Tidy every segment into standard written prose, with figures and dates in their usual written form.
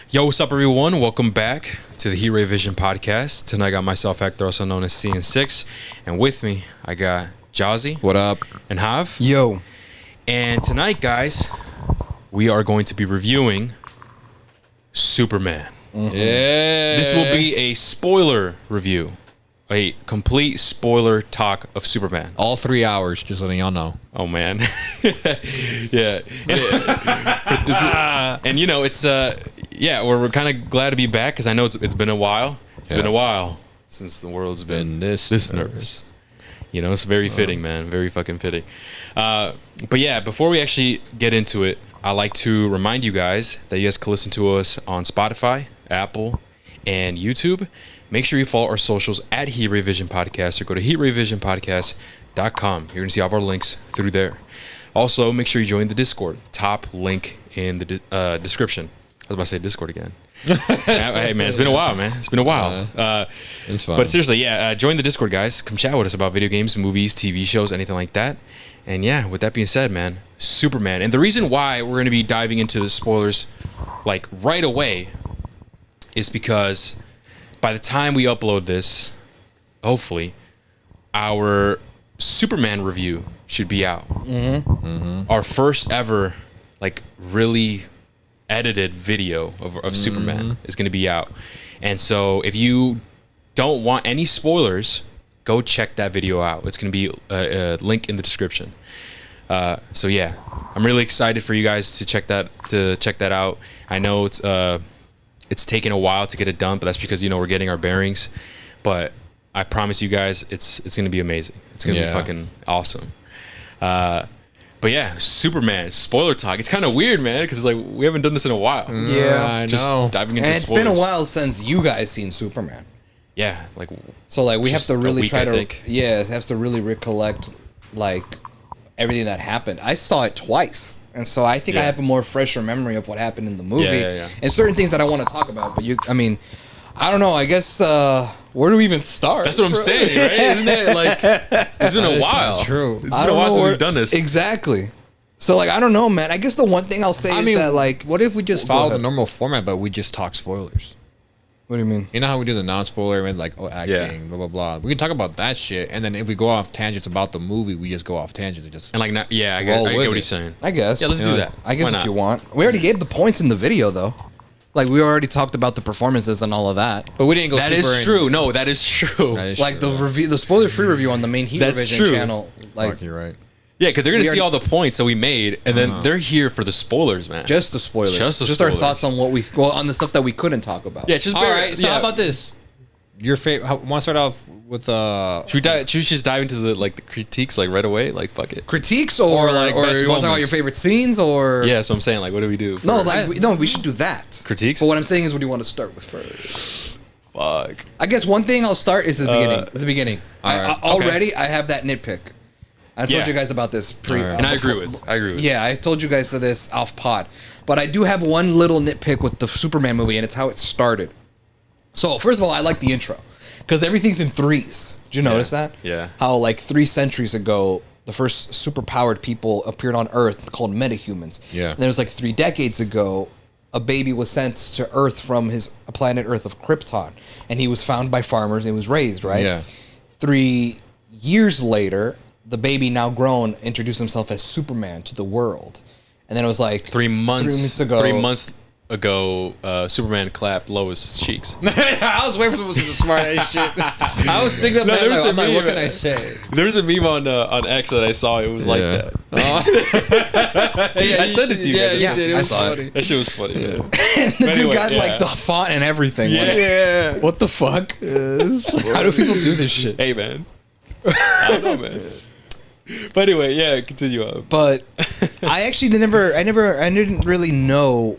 Yo, what's up, everyone? Welcome back to the E44 podcast. Tonight I got myself, Hector, also known as CN6, and with me I got Jazzy. What up? And Hav. Yo. And tonight, guys, we are going to be reviewing Superman. Yeah. This will be a spoiler review. A complete spoiler talk of Superman. All 3 hours, just letting y'all know. Oh, man. Yeah. And, you know, it's, we're kind of glad to be back because I know it's been a while. It's been a while since the world's been this nervous. You know, it's very fitting, man. Very fucking fitting. But yeah, before we actually get into it, I like to remind you guys that you guys can listen to us on Spotify, Apple, and YouTube. Make sure you follow our socials at E44 Podcast or go to E44podcast.com. You're going to see all of our links through there. Also, make sure you join the Discord. Top link in the description. I was about to say Discord again. Hey, man, it's been a while, man. It's been a while. It's fun. But seriously, join the Discord, guys. Come chat with us about video games, movies, TV shows, anything like that. And yeah, with that being said, man, Superman. And the reason why we're going to be diving into the spoilers like right away is because by the time we upload this, hopefully, our Superman review should be out. Our first ever, like, really edited video of Superman is going to be out. And so if you don't want any spoilers, go check that video out. It's going to be a link in the description. So yeah, I'm really excited for you guys to check that out. I know it's taken a while to get it done, but that's because, you know, we're getting our bearings. But I promise you guys, it's going to be amazing. It's going to be fucking awesome. But yeah, Superman, spoiler talk. It's kind of weird, man, because it's like we haven't done this in a while. Yeah, I Just know. diving into And it's spoilers. been a while since you guys seen Superman. Yeah, like So like we have Just to a really week, try I to think. have to really recollect like everything that happened. I saw it twice. And so I think I Yeah. have a more fresher memory of what happened in the movie Yeah. and certain things that I want to talk about, but I don't know, I guess where do we even start? that's what I'm saying, right? Isn't it like it's been a while? True. It's been a while since we've done this. Exactly. So like I don't know, man. I guess the one thing I'll say is that like what if we just Go follow the ahead. normal format, but we just talk spoilers? What do you mean? You know how we do the non-spoiler and like acting, blah blah blah. We can talk about that shit, and then if we go off tangents about the movie, we just go off tangents and just. And like, I get Roll with what it. he's saying. I guess. Yeah, let's do that. I guess Why if not? you want. We already gave the points in the video though. Like we already talked about the performances and all of that. But we didn't go. That super is true. No, that is true. That is Like true. the review, the spoiler-free review on the main Heat That's Revision true. channel. Like Fuck, you're right. Yeah, because they're gonna We see already- all the points that we made, and then they're here for the spoilers, man. just the spoilers. Just the our spoilers. thoughts on on the stuff that we couldn't talk about. Yeah, just All right. So yeah. how about this? Your favorite? Want to start off with Should we just dive into the critiques like right away? Like fuck it. Critiques or like or best you want to talk about moments. your favorite scenes or Yeah, so I'm saying like, what do we do? No, first? we should do that. Critiques? But what I'm saying is, what do you want to start with first? Fuck. I guess one thing I'll start is the beginning. It's the beginning. alright. Already, I have that nitpick. I told Yeah. you guys about this And I agree with. Yeah, I told you guys this off pod. But I do have one little nitpick with the Superman movie, and it's how it started. So, first of all, I like the intro. Because everything's in threes. Did you notice that? Yeah. How, like, 3 centuries ago, the first superpowered people appeared on Earth called metahumans. Yeah. And there was, like, 3 decades ago, a baby was sent to Earth from a planet Earth of Krypton. And he was found by farmers and was raised, right? Yeah. 3 years later, the baby, now grown, introduced himself as Superman to the world. And then it was like 3 months ago. 3 months ago, Superman clapped Lois' cheeks. I was waiting for some smart ass shit. I was thinking of No, that. there was Like, a I'm like, what meme. can I say? There's a meme on X that I saw. It was like Yeah. that. I sent it to you guys. you did. It I was saw it. funny. That shit was funny. Yeah. The dude got like the font and everything. Yeah. Like, Yeah. what the fuck? How do people do this shit? Hey man. I don't know, man. But anyway, yeah, continue on. But I actually I didn't really know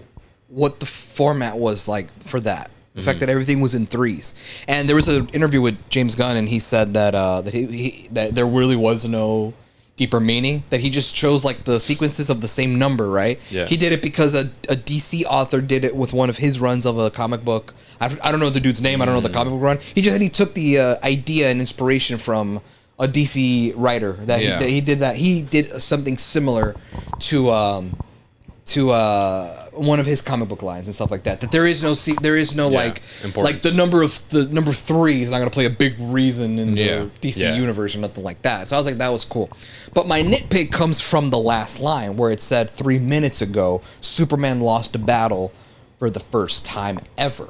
what the format was like for that. The fact that everything was in threes. And there was an interview with James Gunn, and he said that that there really was no deeper meaning. That he just chose like the sequences of the same number, right? Yeah. He did it because a DC author did it with one of his runs of a comic book. I don't know the dude's name. I don't know the comic book run. He just said he took the idea and inspiration from a DC writer that Yeah. he did that. He did something similar to one of his comic book lines and stuff like that. That there is no like importance. the number 3 is not going to play a big reason in the DC universe or nothing like that. So I was like, that was cool. But my nitpick comes from the last line where it said 3 minutes ago, Superman lost a battle for the first time ever.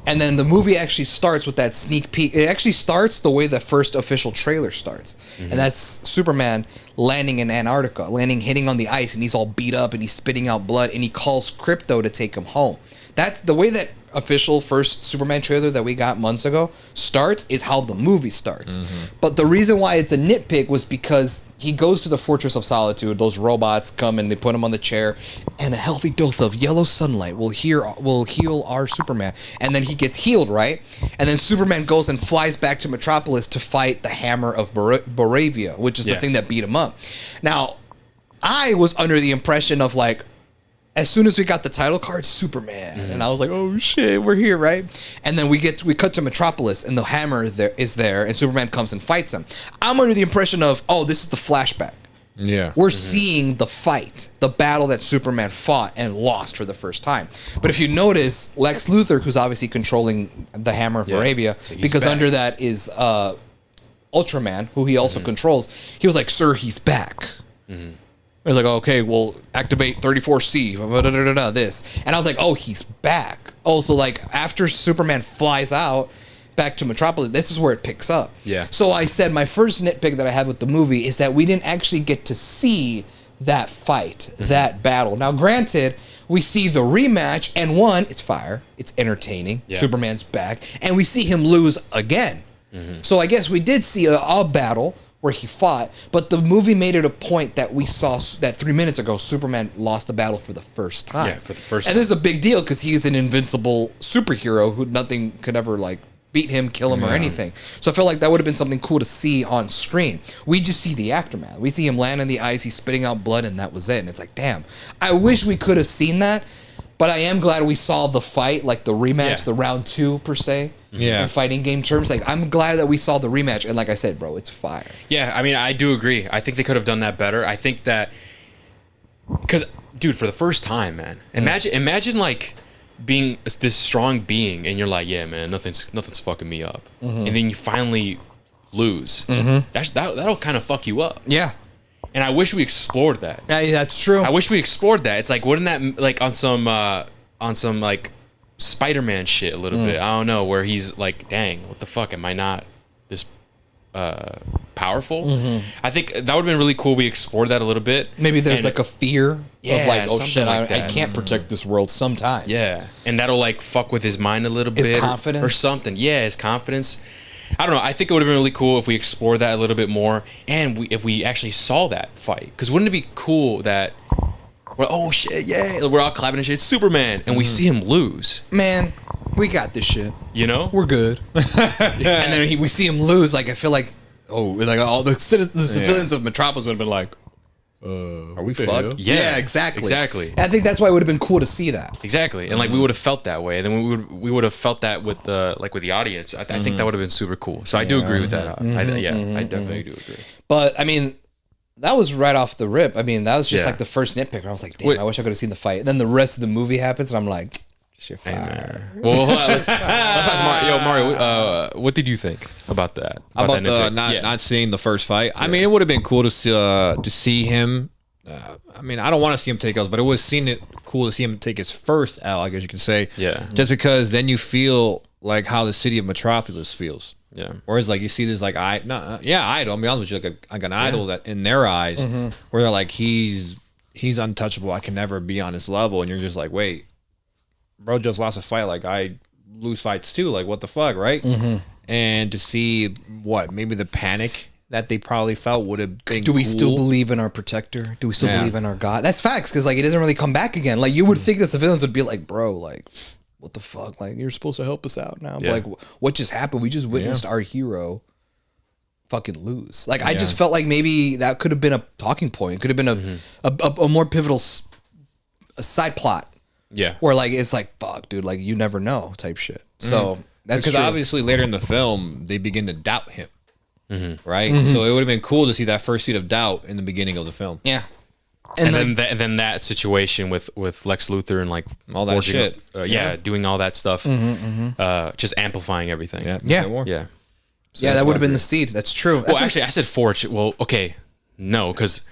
And then the movie actually starts with that sneak peek. It actually starts the way the first official trailer starts. And that's Superman landing in Antarctica, hitting on the ice, and he's all beat up and he's spitting out blood, and he calls Crypto to take him home. That's the way that official first Superman trailer that we got months ago starts, is how the movie starts. But the reason why it's a nitpick was because he goes to the Fortress of Solitude. Those robots come and they put him on the chair, and a healthy dose of yellow sunlight will heal our Superman. And then he gets healed, right? And then Superman goes and flies back to Metropolis to fight the Hammer of Boravia, which is the thing that beat him up. Now, I was under the impression of like, as soon as we got the title card, Superman, and I was like, "Oh shit, we're here, right?" And then we cut to Metropolis, and the Hammer is there, and Superman comes and fights him. I'm under the impression of, "Oh, this is the flashback." Yeah, we're seeing the fight, the battle that Superman fought and lost for the first time. But if you notice, Lex Luthor, who's obviously controlling the Hammer of Moravia, so because back. Under that is Ultraman, who he also controls. He was like, "Sir, he's back." I was like, okay, well, activate 34C, this. And I was like, oh, he's back. Oh, so like after Superman flies out back to Metropolis, this is where it picks up. Yeah. So I said my first nitpick that I had with the movie is that we didn't actually get to see that fight, that battle. Now, granted, we see the rematch, and one, it's fire. It's entertaining. Yeah. Superman's back. And we see him lose again. So I guess we did see a battle where he fought, but the movie made it a point that we saw that 3 minutes ago, Superman lost the battle for the first time. Yeah, for the first time. And this is a big deal because he's an invincible superhero who nothing could ever like beat him, kill him, or anything. So I felt like that would have been something cool to see on screen. We just see the aftermath. We see him land on the ice, he's spitting out blood, and that was it. And it's like, damn, I wish we could have seen that, but I am glad we saw the fight, like the rematch, the round 2 per se. In fighting game terms, like I'm glad that we saw the rematch, and like I said, bro, it's fire. Yeah, I mean, I do agree. I think they could have done that better. I think that because, dude, for the first time, man, imagine like being this strong being, and you're like, yeah, man, nothing's fucking me up, and then you finally lose. That'll kind of fuck you up. Yeah. And I wish we explored that. Yeah, that's true. I wish we explored that. It's like, wouldn't that like on some like Spider-Man shit a little bit. I don't know, where he's like, dang, what the fuck, am I not this powerful? I think that would have been really cool if we explored that a little bit. Maybe there's like a fear of like, oh shit, like I can't protect this world sometimes. Yeah. And that'll like fuck with his mind a little bit. His confidence. Or something. Yeah, his confidence. I don't know. I think it would have been really cool if we explored that a little bit more, and if we actually saw that fight. Because wouldn't it be cool that we're, oh shit, yeah, we're all clapping and shit, it's Superman, and we see him lose. Man, we got this shit. You know? We're good. And then we see him lose, like I feel like, oh, like all the civilians of Metropolis would have been like, are we fucked? Yeah, exactly. Exactly. And I think that's why it would have been cool to see that. Exactly. And like we would have felt that way. And then we would have felt that with the audience. I think that would have been super cool. So I do agree with that. I definitely do agree. But I mean, that was right off the rip. I mean, that was just like the first nitpick. I was like, damn, I wish I could have seen the fight. And then the rest of the movie happens, and I'm like, shit, fire. Well, let's ask Mario, what did you think about that? About the not seeing the first fight? I mean, it would have been cool to see him. I mean, I don't want to see him take L's, but it was cool to see him take his first L, I guess you could say. Yeah. Just because then you feel like how the city of Metropolis feels. Yeah. Whereas like you see this like idol. I'll be honest with you, like an idol that in their eyes, where they're like he's untouchable. I can never be on his level, and you're just like, wait, bro, just lost a fight. Like I lose fights too. Like what the fuck, right? And to see maybe the panic that they probably felt would have been. Do we still believe in our protector? Do we still believe in our God? That's facts, because like it doesn't really come back again. Like you would think the civilians would be like, bro, like what the fuck? Like you're supposed to help us out now. Like what just happened? We just witnessed our hero fucking lose. Like I just felt like maybe that could have been a talking point. It could have been a more pivotal side plot. Yeah. Where like it's like, fuck, dude, like you never know type shit. So that's because true. obviously later in the film they begin to doubt him. Right? So it would have been cool to see that first seed of doubt in the beginning of the film. Yeah. And then that situation with Lex Luthor and like All that shit. Doing all that stuff, just amplifying everything. Yeah. Yeah. Yeah, that would have been the seed. That's true. Well, actually, I said forge. Well, okay, no, because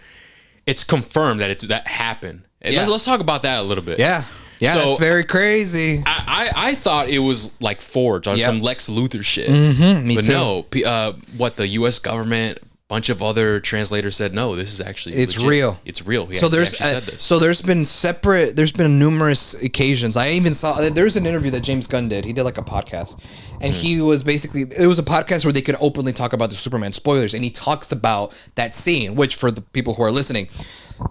it's confirmed that happened. Yeah. Let's talk about that a little bit. Yeah. Yeah, So, that's very crazy. I thought it was like forged on some Lex Luthor shit. Me but too. no, what the U.S. government, bunch of other translators said, no, this is actually It's legit. real. It's real. So there's there's been numerous occasions. I even saw there's an interview that James Gunn did. He did like a podcast, and he was basically it was a podcast where they could openly talk about the Superman spoilers, and he talks about that scene. Which for the people who are listening,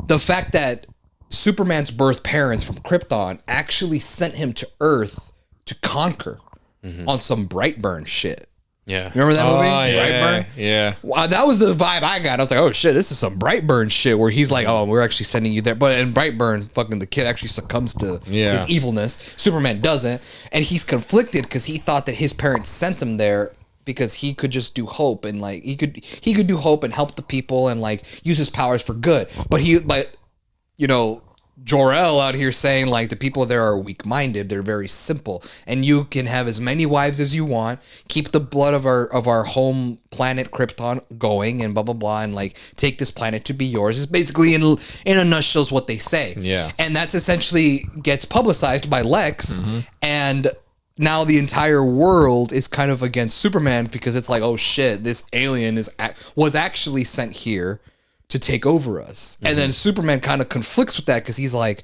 the fact that Superman's birth parents from Krypton actually sent him to Earth to conquer on some Brightburn shit. Yeah. Remember that movie? Yeah. Brightburn? Yeah. Wow, that was the vibe I got. I was like, oh shit, this is some Brightburn shit where he's like, oh, we're actually sending you there. But in Brightburn, fucking the kid actually succumbs to his evilness. Superman doesn't. And he's conflicted because he thought that his parents sent him there because he could just do hope and like he could do hope and help the people and like use his powers for good. But you know, Jor-El out here saying like the people there are weak-minded, they're very simple, and you can have as many wives as you want, keep the blood of our home planet Krypton going, and blah blah blah, and like take this planet to be yours. Is basically in a nutshell what they say. Yeah, and that's essentially gets publicized by Lex, and now the entire world is kind of against Superman because it's like, oh shit, this alien was actually sent here to take over us. And then Superman kind of conflicts with that because he's like,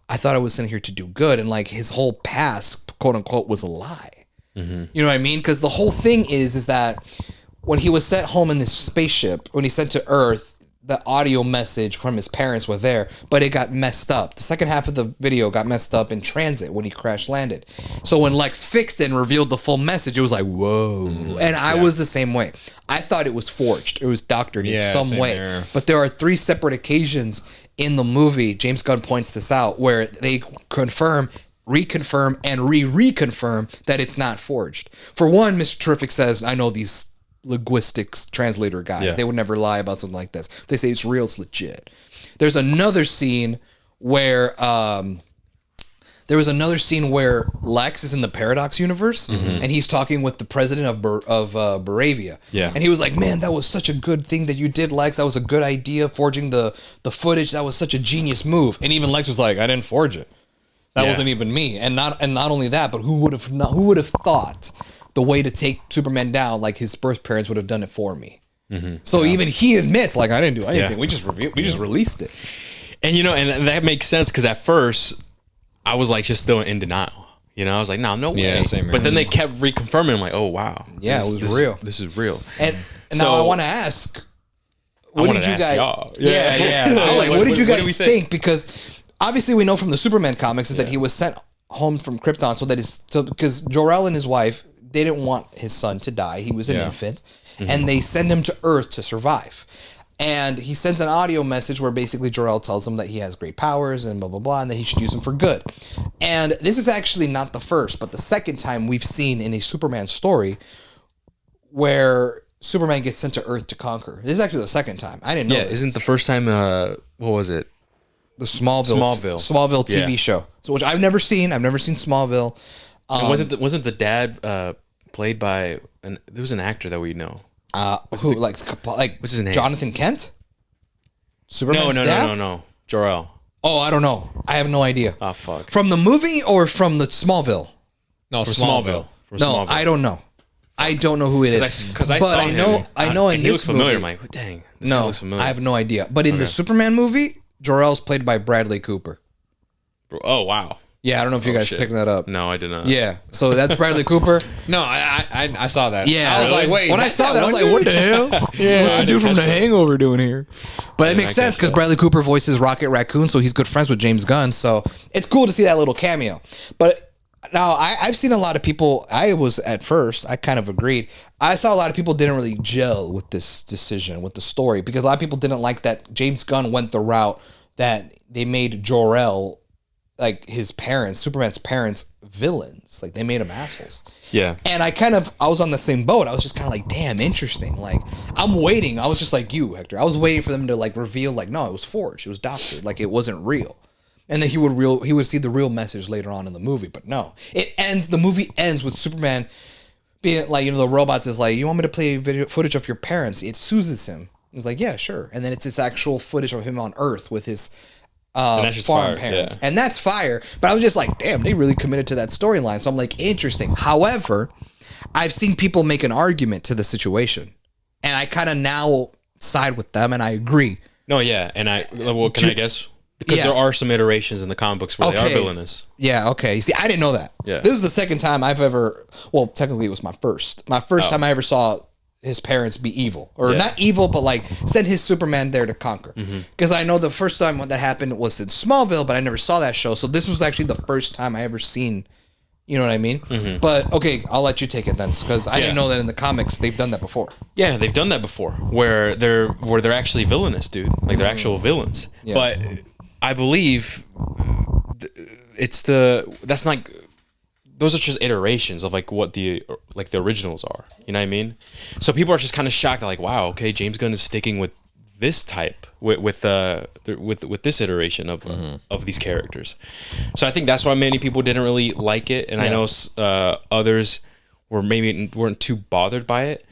I thought I was sent here to do good. And like his whole past, quote unquote, was a lie. You know what I mean? Because the whole thing is that when he was sent home in this spaceship, when he sent to Earth, the audio message from his parents were there, but it got messed up. The second half of the video got messed up in transit when he crash landed. So when Lex fixed it and revealed the full message, it was like, whoa. And I was the same way. I thought it was forged. It was doctored in some way. Here. But there are 3 separate occasions in the movie, James Gunn points this out, where they confirm, reconfirm, and reconfirm that it's not forged. For one, Mr. Terrific says, I know these linguistics translator guys, they would never lie about something like this. They say it's real, it's legit. There's another scene where Lex is in the Paradox universe and he's talking with the president of Baravia. And he was like, man, that was such a good thing that you did, Lex. That was a good idea, forging the footage. That was such a genius move. And even Lex was like, I didn't forge it. That wasn't even me. And not only that, but who would have thought the way to take Superman down, like his birth parents would have done it for me. So even he admits, like, I didn't do anything. We just released it. And you know, and that makes sense because at first I was like just still in denial. You know, I was like, no way. Yeah, same here. But then they kept reconfirming. I'm like, oh wow, yeah, it was real. This is real. And now I want to ask, what did you guys? Yeah. So like, what did you guys think? Because obviously we know from the Superman comics is that he was sent home from Krypton because Jor-El and his wife, they didn't want his son to die. He was an infant, and they send him to Earth to survive. And he sends an audio message where basically Jor-El tells him that he has great powers and blah, blah, blah, and that he should use them for good. And this is actually not the first, but the second time we've seen in a Superman story where Superman gets sent to Earth to conquer. This is actually the second time. I didn't know this. Isn't the first time, what was it? The Smallville TV show. So, which I've never seen. I've never seen Smallville. Wasn't the dad played by there was an actor that we know? Who what's his name? Jonathan Kent? Superman's dad? No. Jor-El. Oh, I don't know. I have no idea. Oh fuck. From the movie or from the Smallville? No, From Smallville. No, I don't know. I don't know who it is. Because I saw him. I know in he looks this familiar. movie. I'm like, dang. This guy looks familiar. I have no idea. But in the Superman movie, Jor-El's played by Bradley Cooper. Oh wow. Yeah, I don't know if you guys picked that up. No, I did not. Yeah, so that's Bradley Cooper. No, I saw that. Yeah, I was like, wait. When I saw that, I was like, what the hell? What's the dude from The Hangover doing here? But it makes sense because Bradley Cooper voices Rocket Raccoon, so he's good friends with James Gunn. So it's cool to see that little cameo. But now I've seen a lot of people. I kind of agreed. I saw a lot of people didn't really gel with this decision, with the story, because a lot of people didn't like that James Gunn went the route that they made Jor-El like his parents, Superman's parents, villains. Like they made them assholes. Yeah. And I was on the same boat. I was just kind of like, damn, interesting. Like I'm waiting. I was just like you, Hector. I was waiting for them to like reveal like, no, it was forged. It was doctored. Like it wasn't real. And then he would see the real message later on in the movie. But no, the movie ends with Superman being like, the robots is like, you want me to play video footage of your parents? It soothes him. He's like, yeah, sure. And then it's this actual footage of him on Earth with his farm fire, parents. yeah. And that's fire. But I was just like, damn, they really committed to that storyline. So I'm like, interesting. However, I've seen people make an argument to the situation. And I kind of now side with them and I agree. No, yeah. And I guess? Because there are some iterations in the comic books where they are villainous. Yeah, okay. See, I didn't know that. Yeah. This is the second time I've ever, well, technically it was my first. My first time I ever saw his parents be evil. Or not evil, but like send his Superman there to conquer. Because I know the first time when that happened was in Smallville, but I never saw that show. So this was actually the first time I ever seen, you know what I mean? But okay, I'll let you take it then. Because I didn't know that in the comics they've done that before. Yeah, they've done that before. Where they're actually villainous, dude. Like they're actual villains. Yeah. But I believe that's like those are just iterations of like what the originals are. You know what I mean? So people are just kind of shocked. They're like, wow, okay, James Gunn is sticking with this type with this iteration of these characters. So I think that's why many people didn't really like it, and I know others weren't too bothered by it.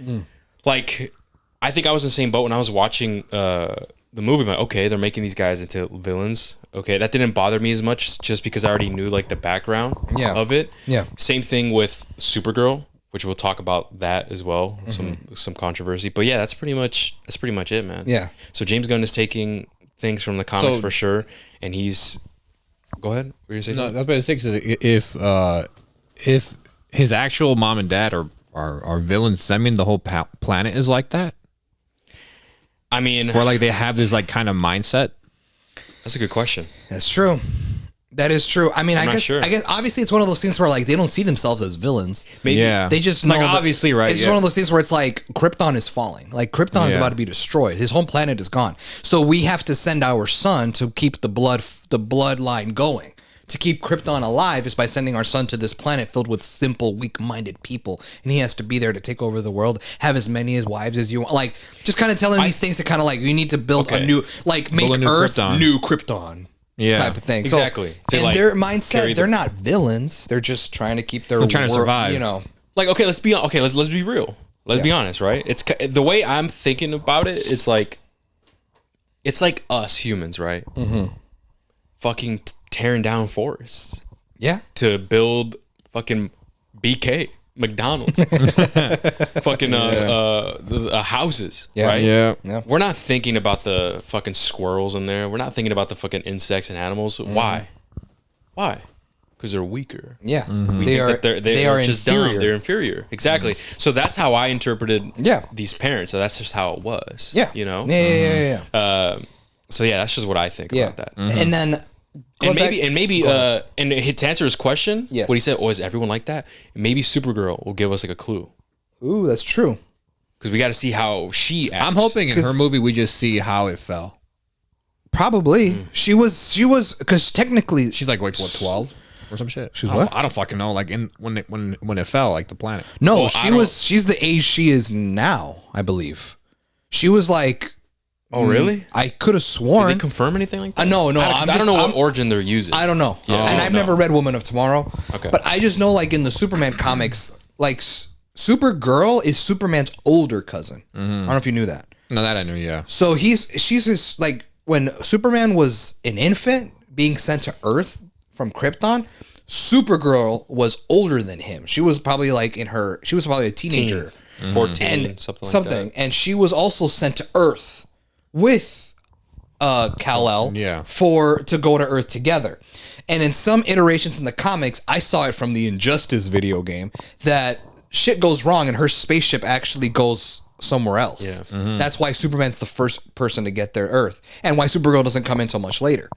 Like I think I was in the same boat when I was watching the movie. I'm like, okay, they're making these guys into villains. Okay, that didn't bother me as much just because I already knew like the background of it. Yeah. Same thing with Supergirl, which we'll talk about that as well. Some controversy, but yeah, that's pretty much it, man. Yeah. So James Gunn is taking things from the comics for sure, and he's. Go ahead. What were you saying? No, that's what I was if his actual mom and dad are villains, I mean the whole planet is like that. I mean, or like they have this like kind of mindset. That's a good question. That's true. That is true. I mean, I guess obviously it's one of those things where like they don't see themselves as villains. Maybe. Yeah. They just know like obviously right. It's one of those things where it's like Krypton is falling. Like Krypton is about to be destroyed. His home planet is gone. So we have to send our son to keep the bloodline going. To keep Krypton alive is by sending our son to this planet filled with simple, weak-minded people, and he has to be there to take over the world, have as many as wives as you want. Like, just kind of telling these things to kind of like, you need to build a new, like, make Earth new Krypton. Type of thing. Exactly. So, and their mindset, they're not villains. They're just trying to keep their trying to survive. You know, like let's be real. Let's be honest, right? It's the way I'm thinking about it. It's like us humans, right? Fucking tearing down forests. Yeah. To build fucking BK. McDonald's, fucking houses, right? Yeah. We're not thinking about the fucking squirrels in there. We're not thinking about the fucking insects and animals. Why? Because they're weaker. Yeah, they are just inferior. Dumb. They're inferior. Exactly. So that's how I interpreted. These parents. So that's just how it was. Yeah. You know. Yeah. So yeah, that's just what I think about that. And then. And maybe to answer his question, what he said, is everyone like that? Maybe Supergirl will give us like a clue. Ooh, that's true. Because we got to see how she acts. I'm hoping in her movie we just see how it fell. Probably. She was because technically she's like what 12 or some shit. She's what? I don't fucking know. Like when it fell, like the planet. No, she's the age she is now, I believe. She was like. Oh really? I could have sworn. Did they confirm anything like that? No. I don't know what origin they're using. I don't know. Yeah, and I've never read Woman of Tomorrow. Okay. But I just know, like in the Superman comics, like Supergirl is Superman's older cousin. I don't know if you knew that. No, that I knew. Yeah. So she's his, like when Superman was an infant being sent to Earth from Krypton. Supergirl was older than him. She was probably she was probably a teenager, 14, and something like that. And she was also sent to Earth with Kal-El to go to Earth together. And in some iterations in the comics, I saw it from the Injustice video game, that shit goes wrong and her spaceship actually goes somewhere else. Yeah. That's why Superman's the first person to get there Earth, and why Supergirl doesn't come in until much later.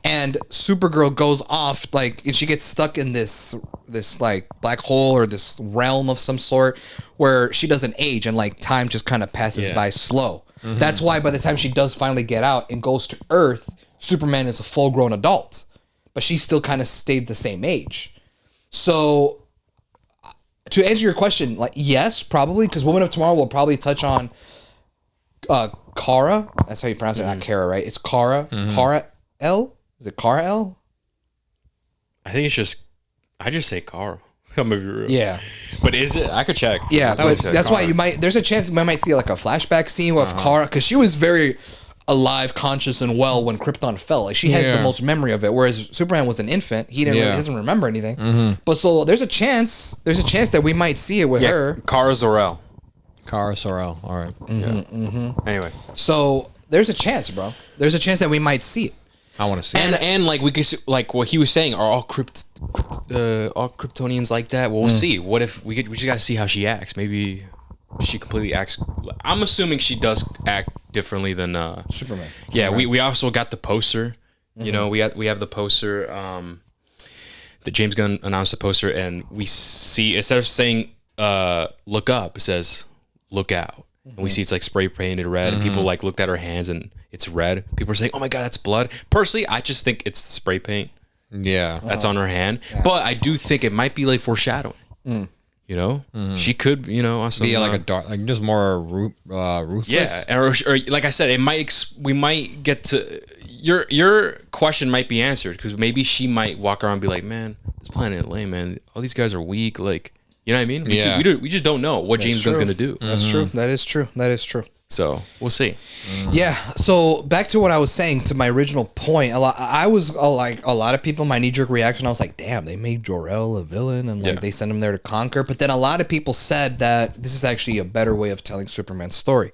And Supergirl goes off, like, and she gets stuck in this like black hole or this realm of some sort where she doesn't age, and like time just kind of passes by slow. That's why by the time she does finally get out and goes to Earth, Superman is a full-grown adult. but she still kind of stayed the same age. So to answer your question, like, yes, probably, because Woman of Tomorrow will probably touch on Kara. That's how you pronounce it, not Kara, right? It's Kara. Kara L? Is it Kara L? I think it's just, I just say Carl. I'm gonna be real. Yeah. But is it? I could check. Yeah, but check. that's why you might, there's a chance we might see like a flashback scene of Kara, because she was very alive, conscious, and well when Krypton fell. Like, she has the most memory of it, whereas Superman was an infant. He didn't really, he doesn't remember anything. But so there's a chance that we might see it with her. Kara Zor-El. Kara Zor-El. All right. Anyway. So there's a chance, bro. There's a chance that we might see it. I want to see And it. and like we could like what he was saying, are all all Kryptonians like that? Well, we'll see. What if we just gotta see how she acts? Maybe she completely acts. I'm assuming she does act differently than Superman. Yeah, we also got the poster. You know, we have the poster. That James Gunn announced the poster, and we see, instead of saying "look up," it says "look out." And we see it's like spray painted red, and people like looked at her hands and it's red. People are saying, "Oh my god, that's blood." Personally, I just think it's the spray paint Yeah. that's on her hand, but I do think it might be like foreshadowing. You know, she could, you know, also Be like a dark, like just more ruthless. yeah, or like I said, it might we might get to your question might be answered, because maybe she might walk around and be like, "Man, this planet lame, man. All these guys are weak." Like, you know what I mean? We just don't know what James Gunn's gonna do. That's true. That is true. That is true. So we'll see. Yeah. So back to what I was saying, to my original point. I was like a lot of people. My knee jerk reaction, I was like, "Damn, they made Jor-El a villain, and like they sent him there to conquer." But then a lot of people said that this is actually a better way of telling Superman's story,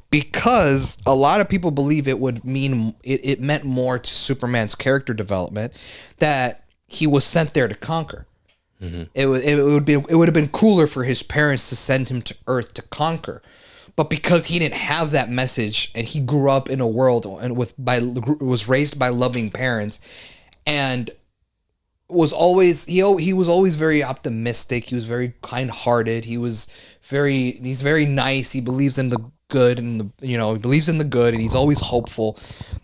because a lot of people believe it would mean it meant more to Superman's character development that he was sent there to conquer. It would have been cooler for his parents to send him to Earth to conquer. But because he didn't have that message, and he grew up in a world and was raised by loving parents, and was always he was always very optimistic. He was very kind-hearted. He's very nice. He believes in the good, and he believes in the good, and he's always hopeful,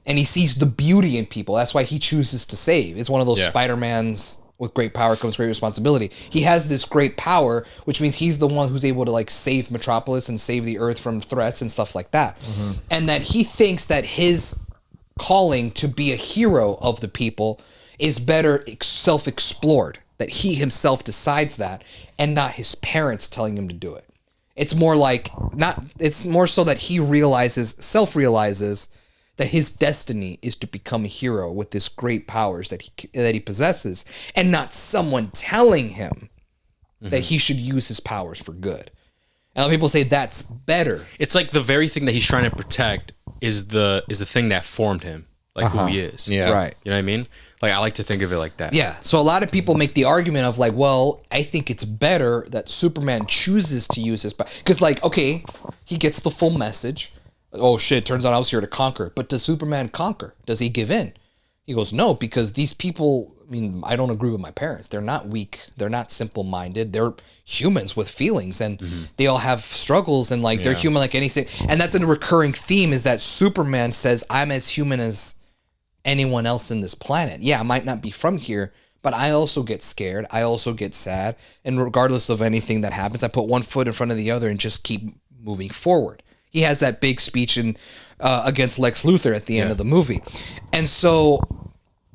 and he sees the beauty in people. That's why he chooses to save. It's one of those Spider-Man's. With great power comes great responsibility. He has this great power, which means he's the one who's able to like save Metropolis and save the Earth from threats and stuff like that. And that he thinks that his calling to be a hero of the people is better self-explored, that he himself decides that, and not his parents telling him to do it. It's more so that he self-realizes that his destiny is to become a hero with this great powers that he possesses, and not someone telling him that he should use his powers for good. And a lot of people say that's better. It's like the very thing that he's trying to protect is the thing that formed him, like who he is. Yeah. Right. You know what I mean? Like, I like to think of it like that. Yeah. So a lot of people make the argument of like, well, I think it's better that Superman chooses to use his power. Because like, okay, he gets the full message. Oh shit, turns out I was here to conquer. But does Superman conquer? Does he give in? He goes, no, because these people, I mean, I don't agree with my parents. They're not weak. They're not simple-minded. They're humans with feelings, and they all have struggles, and like they're human like anything. And that's a recurring theme, is that Superman says, I'm as human as anyone else in this planet. Yeah, I might not be from here, but I also get scared. I also get sad. And regardless of anything that happens, I put one foot in front of the other and just keep moving forward. He has that big speech against Lex Luthor at the end of the movie. And so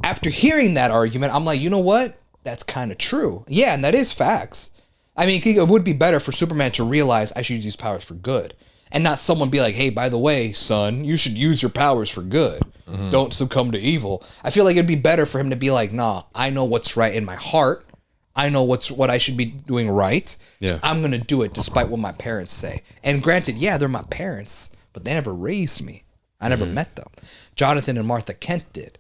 after hearing that argument, I'm like, you know what? That's kind of true. Yeah, and that is facts. I mean, it would be better for Superman to realize I should use these powers for good. And not someone be like, hey, by the way, son, you should use your powers for good. Don't succumb to evil. I feel like it'd be better for him to be like, nah, I know what's right in my heart. I know what I should be doing right. So I'm going to do it despite what my parents say. And granted, yeah, they're my parents, but they never raised me. I never met them. Jonathan and Martha Kent did.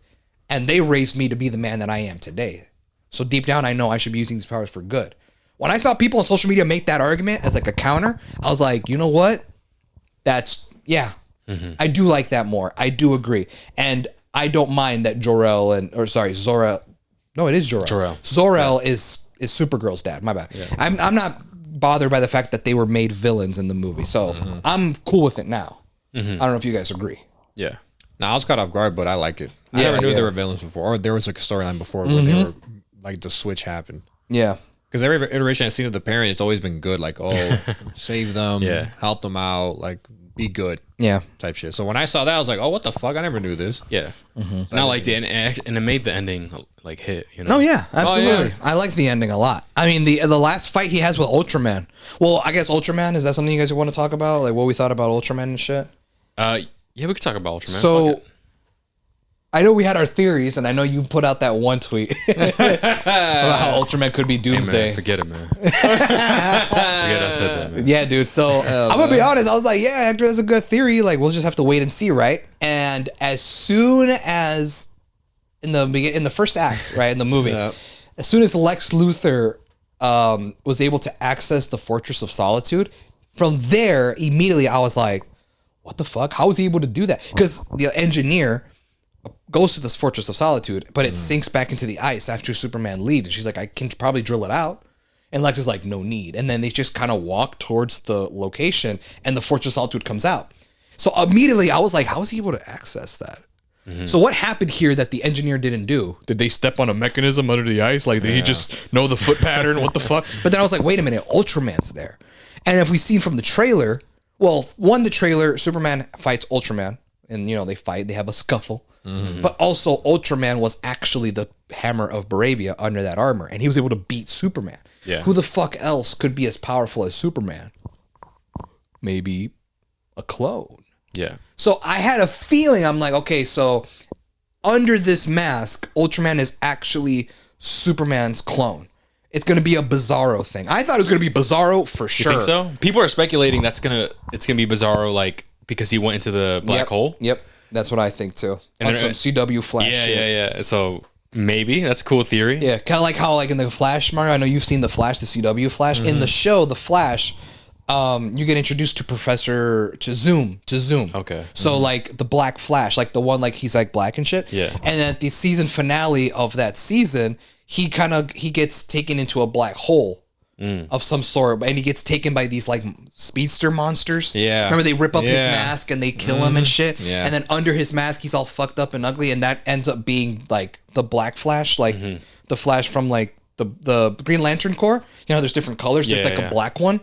And they raised me to be the man that I am today. So deep down, I know I should be using these powers for good. When I saw people on social media make that argument as like a counter, I was like, you know what? I do like that more. I do agree. And I don't mind that Zor-El. No, it is Jor-El. Zor-El is Supergirl's dad. My bad. Yeah. I'm not bothered by the fact that they were made villains in the movie. So I'm cool with it now. I don't know if you guys agree. Yeah. Now, I was caught off guard, but I like it. I never knew yeah. there were villains before, or there was like a storyline before where they were like the switch happened. Yeah. Because every iteration I've seen of the parent, it's always been good. Like, oh, save them, help them out, like be good, type shit. So when I saw that, I was like, oh, what the fuck? I never knew this. Yeah, and I liked it, and it made the ending like hit. You know? Oh yeah, absolutely. Oh, yeah. I like the ending a lot. I mean, the last fight he has with Ultraman. Well, I guess Ultraman, is that something you guys want to talk about? Like what we thought about Ultraman and shit. Yeah, we could talk about Ultraman. So I know we had our theories, and I know you put out that one tweet about how Ultraman could be Hey, Doomsday. man, forget it, man. Forget I said that, man. Yeah, dude. So I'm gonna be honest. I was like, yeah, Hector, that's a good theory. Like, we'll just have to wait and see, right? And as soon as in the first act, right, in the movie, as soon as Lex Luthor was able to access the Fortress of Solitude, from there immediately I was like, what the fuck? How was he able to do that? Because the engineer goes to this Fortress of Solitude, but it sinks back into the ice after Superman leaves. And she's like, I can probably drill it out. And Lex is like, no need. And then they just kind of walk towards the location, and the Fortress of Solitude comes out. So immediately I was like, how is he able to access that? So what happened here that the engineer didn't do? Did they step on a mechanism under the ice? Like, did he just know the foot pattern? What the fuck? But then I was like, wait a minute, Ultraman's there. And if we seen from the trailer, well, the trailer, Superman fights Ultraman, and they fight, they have a scuffle. But also Ultraman was actually the hammer of Baravia under that armor, and he was able to beat Superman. Yeah. Who the fuck else could be as powerful as Superman? Maybe a clone. Yeah. So I had a feeling, I'm like, okay, so under this mask, Ultraman is actually Superman's clone. It's going to be a Bizarro thing. I thought it was going to be Bizarro for sure. You think so? People are speculating it's gonna be Bizarro, like because he went into the black hole. Yep. That's what I think too. And On some CW Flash shit. Yeah. So maybe that's a cool theory. Yeah, kind of like how in the Flash, Mario, I know you've seen the Flash, the CW Flash. In the show, the Flash, you get introduced to Zoom. Okay. So like the Black Flash, like the one he's like black and shit. Yeah. And at the season finale of that season, he gets taken into a black hole of some sort, and he gets taken by these speedster monsters. Yeah. Remember they rip up his mask and they kill him and shit. Yeah. And then under his mask, he's all fucked up and ugly, and that ends up being the Black Flash, the Flash from the Green Lantern Corps. There's different colors. There's a black one.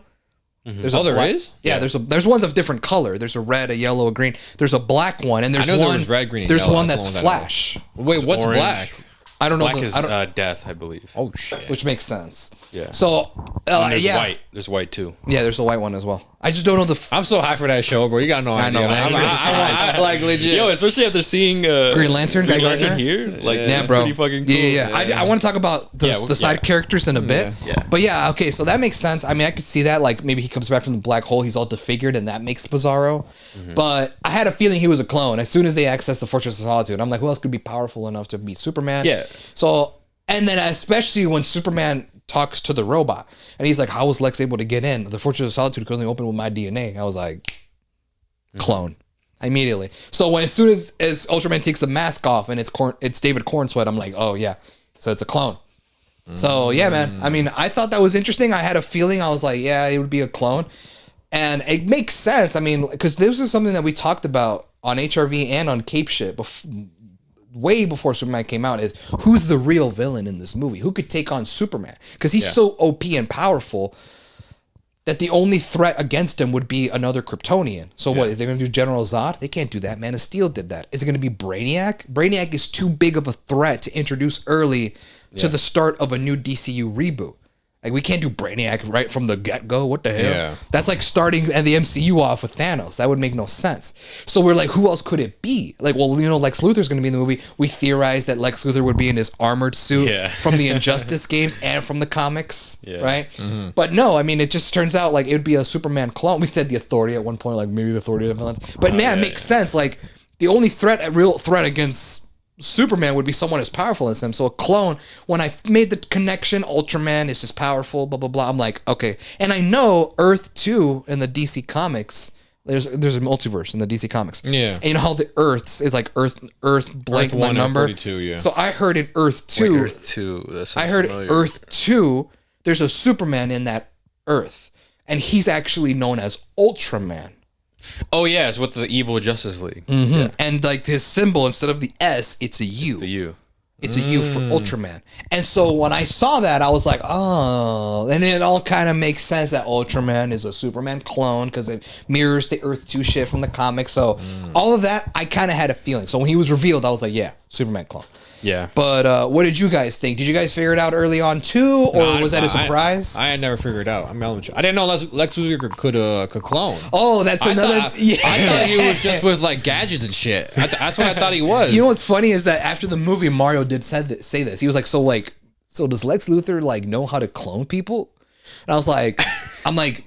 There's There is? Yeah, there's ones of different color. There's a red, a yellow, a green. There's a black one, and there's I know one. there was red, green, and there's yellow. one That's that's the one that I know. Flash. Wait, what's orange. black? I don't know. Black is I don't, death, I believe. Oh shit. which makes sense. Yeah. So And there's yeah, white. There's white too. yeah. There's a white one as well. I just don't know the. I'm so high for that show, bro. You got no idea. know, man. I like legit. Yo, especially after seeing Green Lantern, Green Guy Lantern Gardner? here, Yeah, it's bro. pretty fucking cool. Yeah. I want to talk about the side characters in a bit. Yeah. But yeah, okay, so that makes sense. I mean, I could see that. Maybe he comes back from the black hole, he's all disfigured, and that makes Bizarro. But I had a feeling he was a clone. As soon as they accessed the Fortress of Solitude, I'm like, who else could be powerful enough to beat Superman? Yeah. So, and then especially when Superman talks to the robot, and he's like, how was Lex able to get in? The Fortress of Solitude could only open with my DNA. I was like, clone. Immediately. So as soon as Ultraman takes the mask off and it's David Cornsweat, I'm like, oh yeah. So it's a clone. So yeah, man. I mean, I thought that was interesting. I had a feeling. I was like, yeah, it would be a clone. And it makes sense. I mean, because this is something that we talked about on HRV and on Cape Shit way before Superman came out, is who's the real villain in this movie? Who could take on Superman? Because he's so OP and powerful that the only threat against him would be another Kryptonian. So what, is they going to do General Zod? They can't do that. Man of Steel did that. Is it going to be Brainiac? Brainiac is too big of a threat to introduce early to the start of a new DCU reboot. We can't do Brainiac right from the get-go. What the hell? Yeah. That's like starting the MCU off with Thanos. That would make no sense. So we're like, who else could it be? Lex Luthor's going to be in the movie. We theorized that Lex Luthor would be in his armored suit from the Injustice games and from the comics, right? Mm-hmm. But no, I mean, it just turns out it would be a Superman clone. We said the Authority at one point, maybe the Authority of the villains. But it makes sense. The only real threat against Superman would be someone as powerful as him. So a clone, when I made the connection, Ultraman is just powerful, blah, blah, blah. I'm like, okay. And I know Earth 2 in the DC Comics, there's a multiverse in the DC Comics. Yeah. And you know how the Earths is Earth blank Earth 1 number? and 42, yeah. So I heard in Earth 2. Wait, Earth 2. I heard Earth 2, there's a Superman in that Earth. And he's actually known as Ultraman. Oh yeah, it's with the evil Justice League. And like his symbol, instead of the S, it's a U. The U. It's a U for Ultraman. And so when I saw that, I was like, oh. And it all kind of makes sense that Ultraman is a Superman clone because it mirrors the Earth 2 shit from the comics. So all of that, I kind of had a feeling. So when he was revealed, I was like, yeah, Superman clone. Yeah. But what did you guys think? Did you guys figure it out early on too? Or was that a surprise? I had never figured it out. I didn't know Lex Luthor could clone. Oh, that's another. I thought he was just with like gadgets and shit. That's what I thought he was. You know what's funny is that after the movie, Mario did say this. He was like, so does Lex Luthor like know how to clone people? And I was like,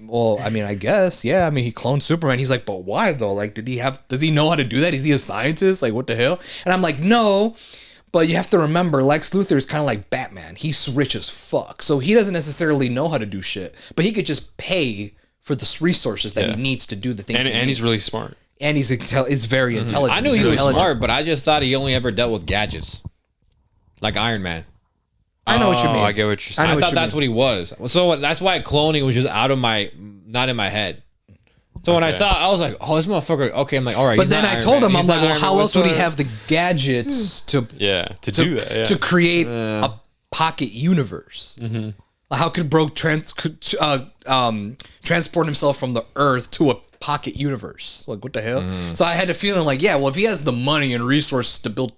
well, I mean, I guess, yeah. I mean, he cloned Superman. He's like, but why though? Like, does he know how to do that? Is he a scientist? Like, what the hell? And I'm like, no. But you have to remember, Lex Luthor is kind of like Batman. He's rich as fuck. So he doesn't necessarily know how to do shit. But he could just pay for the resources that he needs to do the things and he's really smart. And he's very intelligent. I knew he was smart, but I just thought he only ever dealt with gadgets. Like Iron Man. I know what you mean. I get what you're saying. I thought that's what he was. So that's why cloning was just not in my head. So when I saw it, I was like, oh, this motherfucker. Okay, I'm like, all right. But then I told him, I'm like, well, how else would he have the gadgets to do that? Yeah. To create a pocket universe? How could Bro transport himself from the Earth to a pocket universe? Like, what the hell? So I had a feeling like, yeah, well, if he has the money and resources to build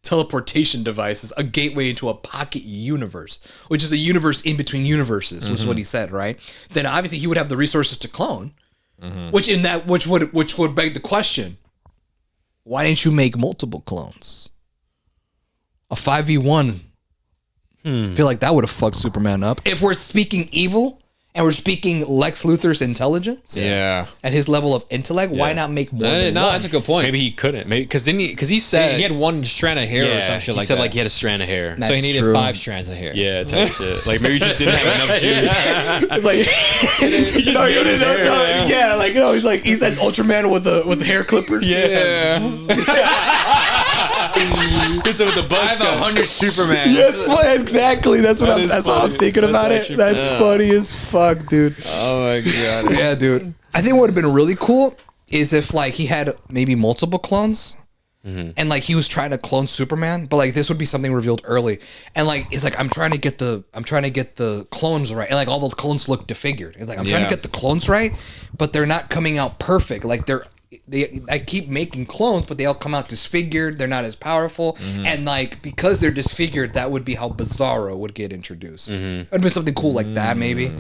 teleportation devices, a gateway into a pocket universe, which is a universe in between universes, which is what he said, right? Then obviously he would have the resources to clone. Which would beg the question: why didn't you make multiple clones? A 5v1. I feel like that would have fucked Superman up. If we're speaking evil and we're speaking Lex Luthor's intelligence, and his level of intellect, why not make more than one? That's a good point. Maybe he couldn't. Maybe because he said he had one strand of hair or some shit like that. He said like he had a strand of hair. So he needed 5 strands of hair. Yeah, type shit. Like maybe he just didn't have enough juice. It's like he just made his hair, yeah, like he's like that's Ultraman with the hair clippers. Yeah. It's with the buzz. I have 100 Superman. Yeah, exactly. That's what I'm thinking about it. That's funny as fuck, dude. Oh my god. Yeah, dude. I think what would have been really cool is if like he had maybe multiple clones. And like he was trying to clone Superman, but like this would be something revealed early. And like it's like I'm trying to get the clones right. And like all those clones look disfigured. It's like I'm trying to get the clones right, but they're not coming out perfect. Like I keep making clones, but they all come out disfigured. They're not as powerful. And like because they're disfigured, that would be how Bizarro would get introduced. It'd be something cool like that, maybe.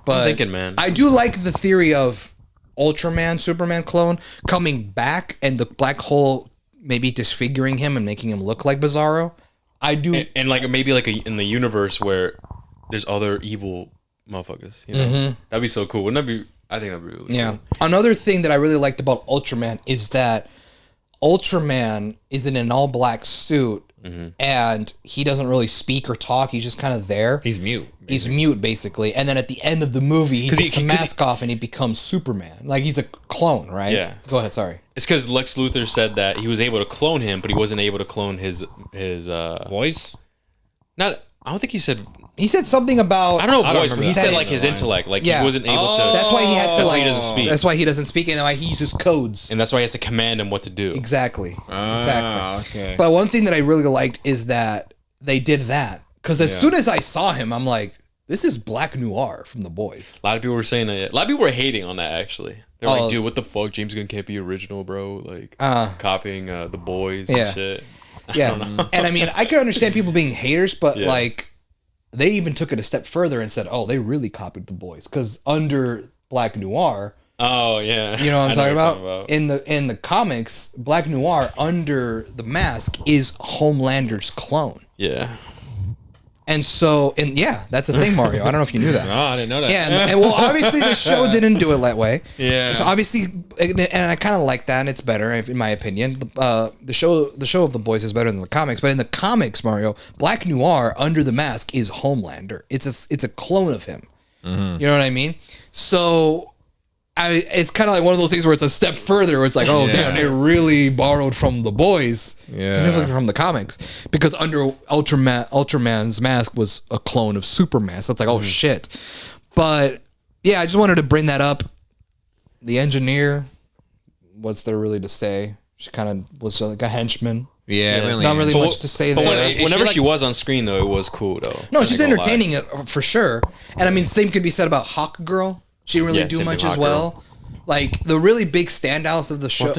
But I'm thinking, man. I do like the theory of Ultraman, Superman clone coming back and the black hole maybe disfiguring him and making him look like Bizarro. I do, and like maybe like in the universe where there's other evil motherfuckers. You know, that'd be so cool. Wouldn't that be? I think that'd be really cool. Another thing that I really liked about Ultraman is that Ultraman is in an all black suit. And he doesn't really speak or talk. He's just kind of there. He's mute. He's mute, basically. And then at the end of the movie, he takes the mask off and he becomes Superman. Like, he's a clone, right? Yeah. Go ahead, sorry. It's because Lex Luthor said that he was able to clone him, but he wasn't able to clone his voice? I don't think he said... He said something about... I don't know voice, but he said like his intellect. Like he wasn't able to... That's why he had to That's like... why he doesn't speak. That's why he doesn't speak and why he uses codes. And that's why he has to command him what to do. Exactly. Exactly. Okay. But one thing that I really liked is that they did that. Because as soon as I saw him, I'm like, this is Black Noir from The Boys. A lot of people were saying that. A lot of people were hating on that, actually. They're like, dude, what the fuck? James Gunn can't be original, bro. Like, copying The Boys and shit. Yeah. And I mean, I can understand people being haters, but like... They even took it a step further and said, "Oh, they really copied The Boys." Because under Black Noir, oh yeah, you know what I'm talking about? In the comics, Black Noir under the mask is Homelander's clone. Yeah. And so, that's a thing, Mario. I don't know if you knew that. No, I didn't know that. Yeah, and well, obviously the show didn't do it that way. Yeah. So obviously, and I kind of like that, and it's better in my opinion. The show of The Boys is better than the comics, but in the comics, Mario, Black Noir under the mask is Homelander. It's a clone of him. You know what I mean? So. It's kind of like one of those things where it's a step further where it's like, oh, damn, they really borrowed from The Boys, specifically from the comics, because under Ultraman's mask was a clone of Superman. So it's like, oh, shit. But, yeah, I just wanted to bring that up. The engineer, what's there really to say? She kind of was like a henchman. Yeah, really. Not really much to say But there. whenever she was on screen, though, it was cool, though. No, she's entertaining for sure. And I mean, same could be said about Hawk Girl. She didn't really do much as well. Like the really big standouts of the show.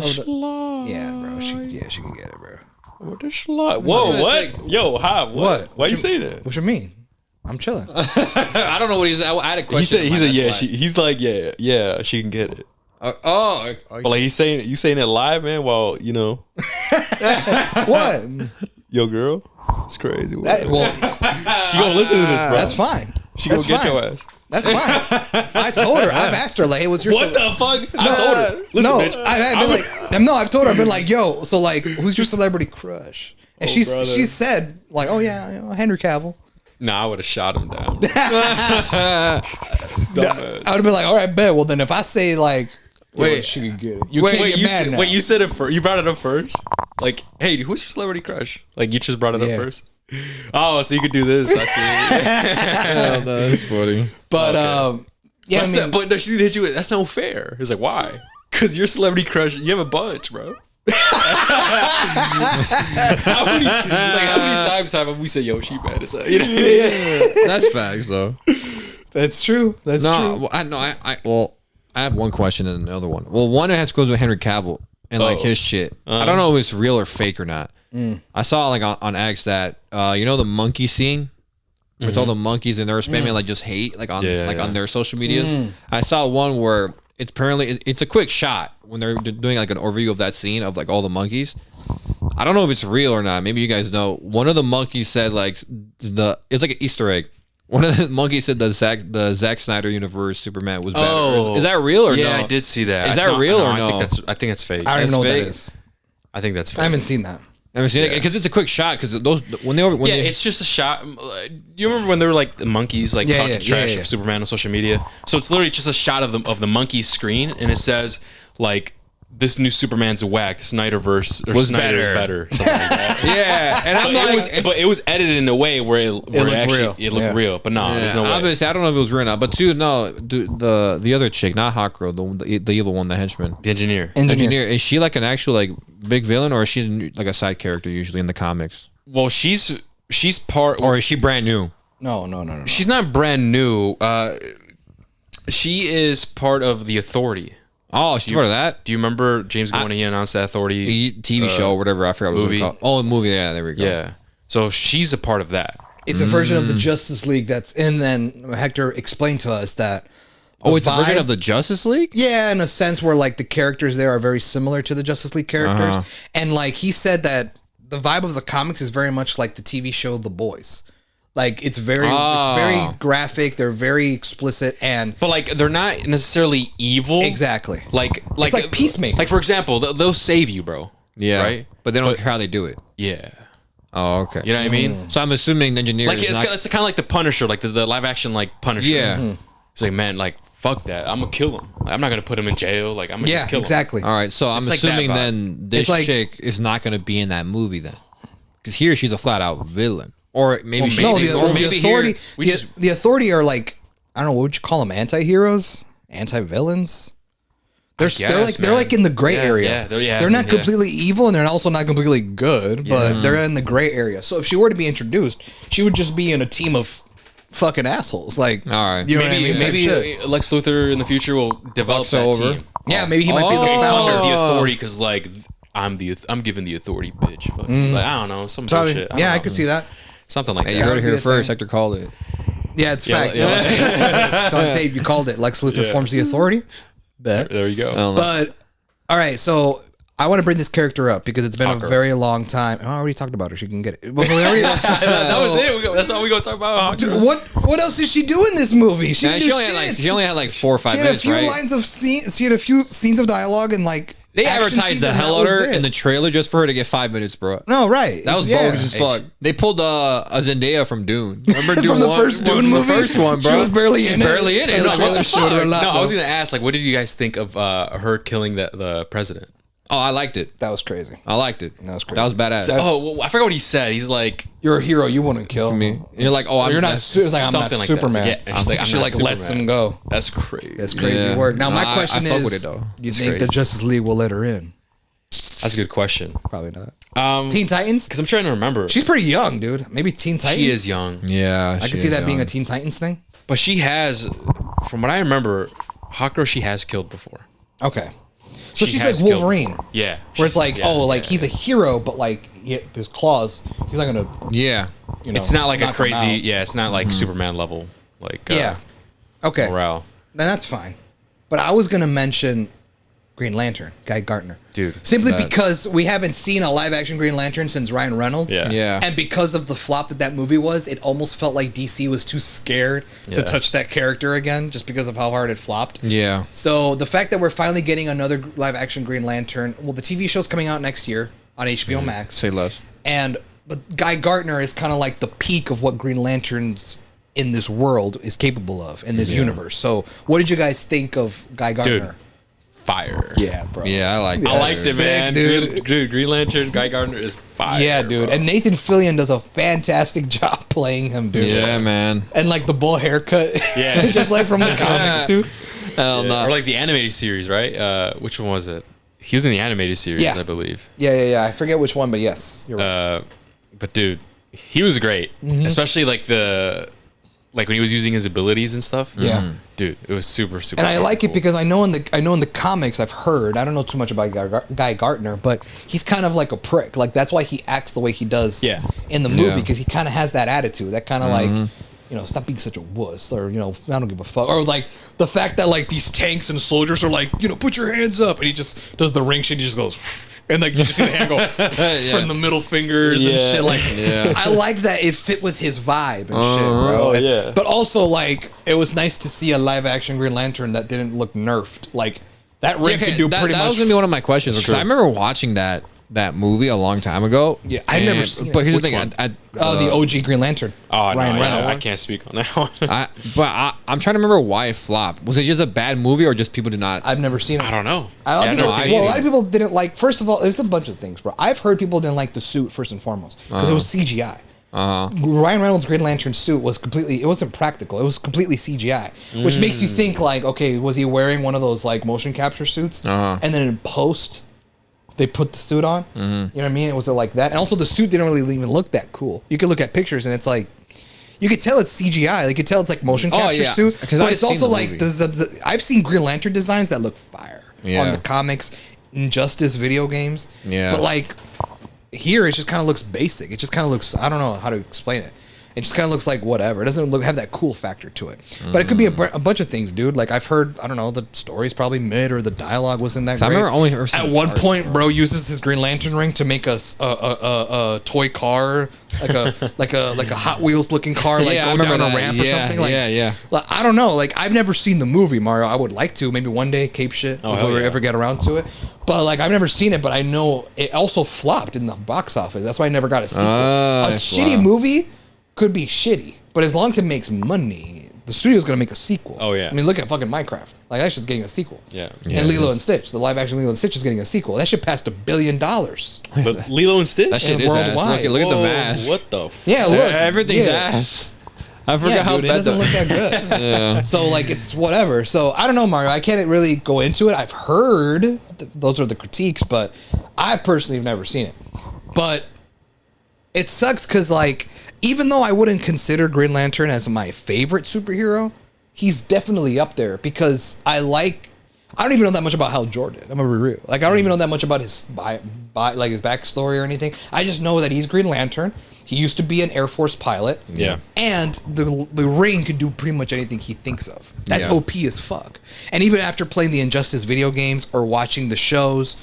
Yeah, bro. She can get it, bro. What the schlock? Whoa, what? Yo, hi. What? Why you say that? What you mean? I'm chilling. I don't know what he's. I had a question. He said, yeah. He's like, yeah, she can get it. But like you saying it live, man. While you know, What? yo, girl, it's crazy. Well, She gonna listen to this, bro. that's fine. She gonna get your ass. That's fine. I told her. I've asked her like, "Hey, what's your What the fuck? I told her. Listen, no, bitch. I've been like, no, I've told her. I've been like, yo, so like, who's your celebrity crush? And she said like, oh yeah, you know, Henry Cavill. Nah, I would have shot him down. I would have been like, all right, bet. Well, then if I say like, wait, she can get it. You can't get mad now. Wait, you said it first. You brought it up first. Like, hey, who's your celebrity crush? Like, you just brought it up first. Oh, so you could do this. I see. That's funny. But yeah, I mean, but no, she didn't hit you with. That's no fair. It's like, why? Because your celebrity crush, you have a bunch, bro. how many times have we said, yo, she bad as hell? You know? That's facts, though. that's true. That's true. Well, I have one question and another one. Well, one it has to go with Henry Cavill and like his shit. I don't know if it's real or fake or not. I saw like on X that you know the monkey scene. It's all the monkeys and they're spamming like just hate like on their social medias. I saw one where it's apparently it's a quick shot when they're doing like an overview of that scene of like all the monkeys. I don't know if it's real or not. Maybe you guys know. One of the monkeys said like it's like an Easter egg. One of the monkeys said the Zack Snyder universe Superman was better. Oh. Is that real or no? Yeah, I did see that. Is that real or no? I think that's fake. I don't even know what that fake? is. I think that's fake. I haven't seen that. Never seen it because it's a quick shot. Because those it's just a shot. You remember when they were like the monkeys like talking trash of Superman on social media? So it's literally just a shot of the monkey screen, and it says like, "This new Superman's whack. Snyderverse or Snyder's better." Something like that. yeah, and I'm but it was edited in a way where it looked real. But no, there's no way. Obviously, I don't know if it was real or not. But the other chick, not Hawk Girl, the evil one, the henchman, The engineer. Is she like an actual like big villain, or is she like a side character usually in the comics? Well, she's part, or is she brand new? No. She's not brand new. She is part of the Authority. Oh, she's part of that. Do you remember James Gunn when he announced the Authority TV show or whatever? I forgot what it was called. Oh, a movie. Yeah, there we go. Yeah. So she's a part of that. It's a version of the Justice League that's and then Hector explained to us that. Oh, it's a version of the Justice League? Yeah, in a sense where like the characters there are very similar to the Justice League characters. And like he said that the vibe of the comics is very much like the TV show The Boys. Like it's very graphic, they're very explicit but like they're not necessarily evil. Exactly. Like it's like Peacemaker. Like for example, they'll save you, bro. Yeah. Right? But they don't care how they do it. Yeah. Oh, okay. You know what I mean? So I'm assuming the engineer like it's kind of like the Punisher, like the live action like Punisher. Yeah. It's like, man, like fuck that. I'm gonna kill him. I'm not gonna put him in jail. Like I'm gonna just kill him. Exactly. All right. So I'm assuming then this chick is not gonna be in that movie then, because here she's a flat out villain, or maybe the Authority are like, I don't know, what would you call them? Anti-heroes, anti-villains. They're like in the gray area. They're not completely evil and they're also not completely good, but they're in the gray area. So if she were to be introduced, she would just be in a team of fucking assholes. Like, all right, you know maybe Lex Luthor in the future will develop that team. Yeah, maybe he might be the founder of the Authority because like I'm giving the Authority bitch. Like I don't know, some bullshit. I could see that. Something like that. You heard it here first. Hector called it. Yeah, it's facts. It's on tape. You called it. Lex Luthor forms the Authority. Bet. There you go. But all right, so I want to bring this character up because it's been a very long time. I already talked about her. She can get it. That was it. That's all we gonna talk about. Dude, what else did she do in this movie? She only had like 4 or 5 minutes. She had a few lines of scenes. She had a few scenes of dialogue and like. They advertised the hell out of her in the trailer just for her to get 5 minutes, bro. No, right. That was bogus as fuck. They pulled a Zendaya from Dune. Remember Dune from the first Dune movie? The first one, bro. She was barely in it. No, I was gonna ask, like, what did you guys think of her killing the president? Oh, I liked it. That was crazy. I liked it. That was crazy. That was badass. Oh, well, I forgot what he said. He's like, You're a hero. You wouldn't kill me. You're like, oh, you're not. It's like I'm not something like that. Superman. Yeah, and she's like, I'm she not like lets Superman. him go. That's crazy. That's crazy Yeah. work. Now No, my I question fuck is, with it, though. do you It's think crazy. the Justice League will let her in? That's a good question. Probably not. Teen Titans. Because I'm trying to remember. She's pretty young, dude. Maybe Teen Titans. She is young. Yeah, I can see that being a Teen Titans thing. But she has, from what I remember, Hawkgirl she has killed before. Okay. So She she's has like killed- Wolverine. Yeah. Where it's like, Yeah, oh, like yeah. he's a hero, but like his claws, he's not gonna, Yeah. you know. It's not like a knock him crazy, out. yeah, it's not like Superman level, like Yeah. Okay. morale. Then that's fine. But I was gonna mention Green Lantern, Guy Gardner. Dude, Simply that- because we haven't seen a live action Green Lantern since Ryan Reynolds. Yeah. Yeah. And because of the flop that movie was, it almost felt like DC was too scared to Yeah. touch that character again, just because of how hard it flopped. Yeah. So the fact that we're finally getting another live action Green Lantern, well, the TV show's coming out next year on HBO Max. Say less. And but Guy Gardner is kind of like the peak of what Green Lanterns in this world is capable of in this universe. So what did you guys think of Guy Gardner? fire. Yeah, bro. Yeah, I like that. I liked it, Sick, man. dude. Dude, Green Lantern, Guy Gardner is fire. Yeah, dude. bro. And Nathan Fillion does a fantastic job playing him, dude. Yeah, man. And like the bull haircut. Yeah. just like from the comics, dude. Hell Yeah. no. Or like the animated series, right? Which one was it? He was in the animated series, Yeah. I believe. Yeah. I forget which one, but yes, you're right. But dude, he was great. Mm-hmm. Especially like when he was using his abilities and stuff. Yeah. Mhm. Dude, it was super And I like cool. it because I know in the comics I've heard, I don't know too much about Guy Gardner, but he's kind of like a prick. Like that's why he acts the way he does Yeah. in the movie, Yeah. because he kind of has that attitude, that kind of like, you know, stop being such a wuss, or, you know, I don't give a fuck. Or like the fact that like these tanks and soldiers are like, you know, put your hands up, and he just does the ring shit, he just goes and like you just see the hand go from the middle fingers and Yeah. shit. Like Yeah. I like that it fit with his vibe and shit, bro. Oh, yeah. But also like it was nice to see a live action Green Lantern that didn't look nerfed. Like that ring could do pretty that much. was gonna be one of my questions because Sure. I remember watching that movie a long time ago. Yeah, I've never and- seen it. But here's Which the thing, one? The OG Green Lantern. Oh, no, Ryan yeah, Reynolds. I can't speak on that one. I'm trying to remember why it flopped. Was it just a bad movie or just people did not? I've never seen it. I don't know. A lot of people, never seen well, it. a lot of people didn't like. First of all, there's a bunch of things, bro. I've heard people didn't like the suit first and foremost because it was CGI. Ryan Reynolds' Green Lantern suit was completely. It wasn't practical. It was completely CGI, which makes you think like, okay, was he wearing one of those like motion capture suits? And then in post, they put the suit on. You know what I mean? It was like that, and also the suit didn't really even look that cool. You could look at pictures and it's like. You could tell it's CGI. You could tell it's like motion capture yeah. suit. 'Cause But I've it's seen also the like movie. I've seen Green Lantern designs that look fire Yeah. on the comics, Injustice video games. Yeah. But like here, it just kind of looks basic. It just kind of looks. I don't know how to explain it. It just kind of looks like whatever. It doesn't have that cool factor to it. But it could be a bunch of things, dude. Like I've heard, I don't know, the story's probably mid or the dialogue wasn't that I great. remember only ever seeing At the one art. point, bro uses his Green Lantern ring to make a toy car, like a Hot Wheels looking car, like Yeah, I go remember down a that. ramp or Yeah, something. Like, yeah. Like, I don't know. Like I've never seen the movie Mario. I would like to. Maybe one day, Cape shit, if hell we yeah. ever get around to it. But like I've never seen it. But I know it also flopped in the box office. That's why I never got a sequel. A it shitty flopped. movie could be shitty, but as long as it makes money, the studio's gonna make a sequel. Oh, yeah. I mean, look at fucking Minecraft. Like that shit's getting a sequel. Yeah. Yeah, And it Lilo is. and Stitch, the live action Lilo and Stitch is getting a sequel. That shit passed $1 billion. But Lilo and Stitch? That shit and is ass. worldwide. Look at the Whoa, mask. What the f? Yeah, look, Everything's yeah. ass. I forgot Yeah, how dude, it bad doesn't look that good. So like it's whatever. So I don't know, Mario. I can't really go into it. I've heard those are the critiques, but I personally have never seen it. But it sucks because like even though I wouldn't consider Green Lantern as my favorite superhero, he's definitely up there because I don't even know that much about Hal Jordan. I'm gonna be real. Like I don't even know that much about his like his backstory or anything. I just know that he's Green Lantern. He used to be an Air Force pilot. Yeah. And the ring can do pretty much anything he thinks of. That's Yeah. OP as fuck. And even after playing the Injustice video games or watching the shows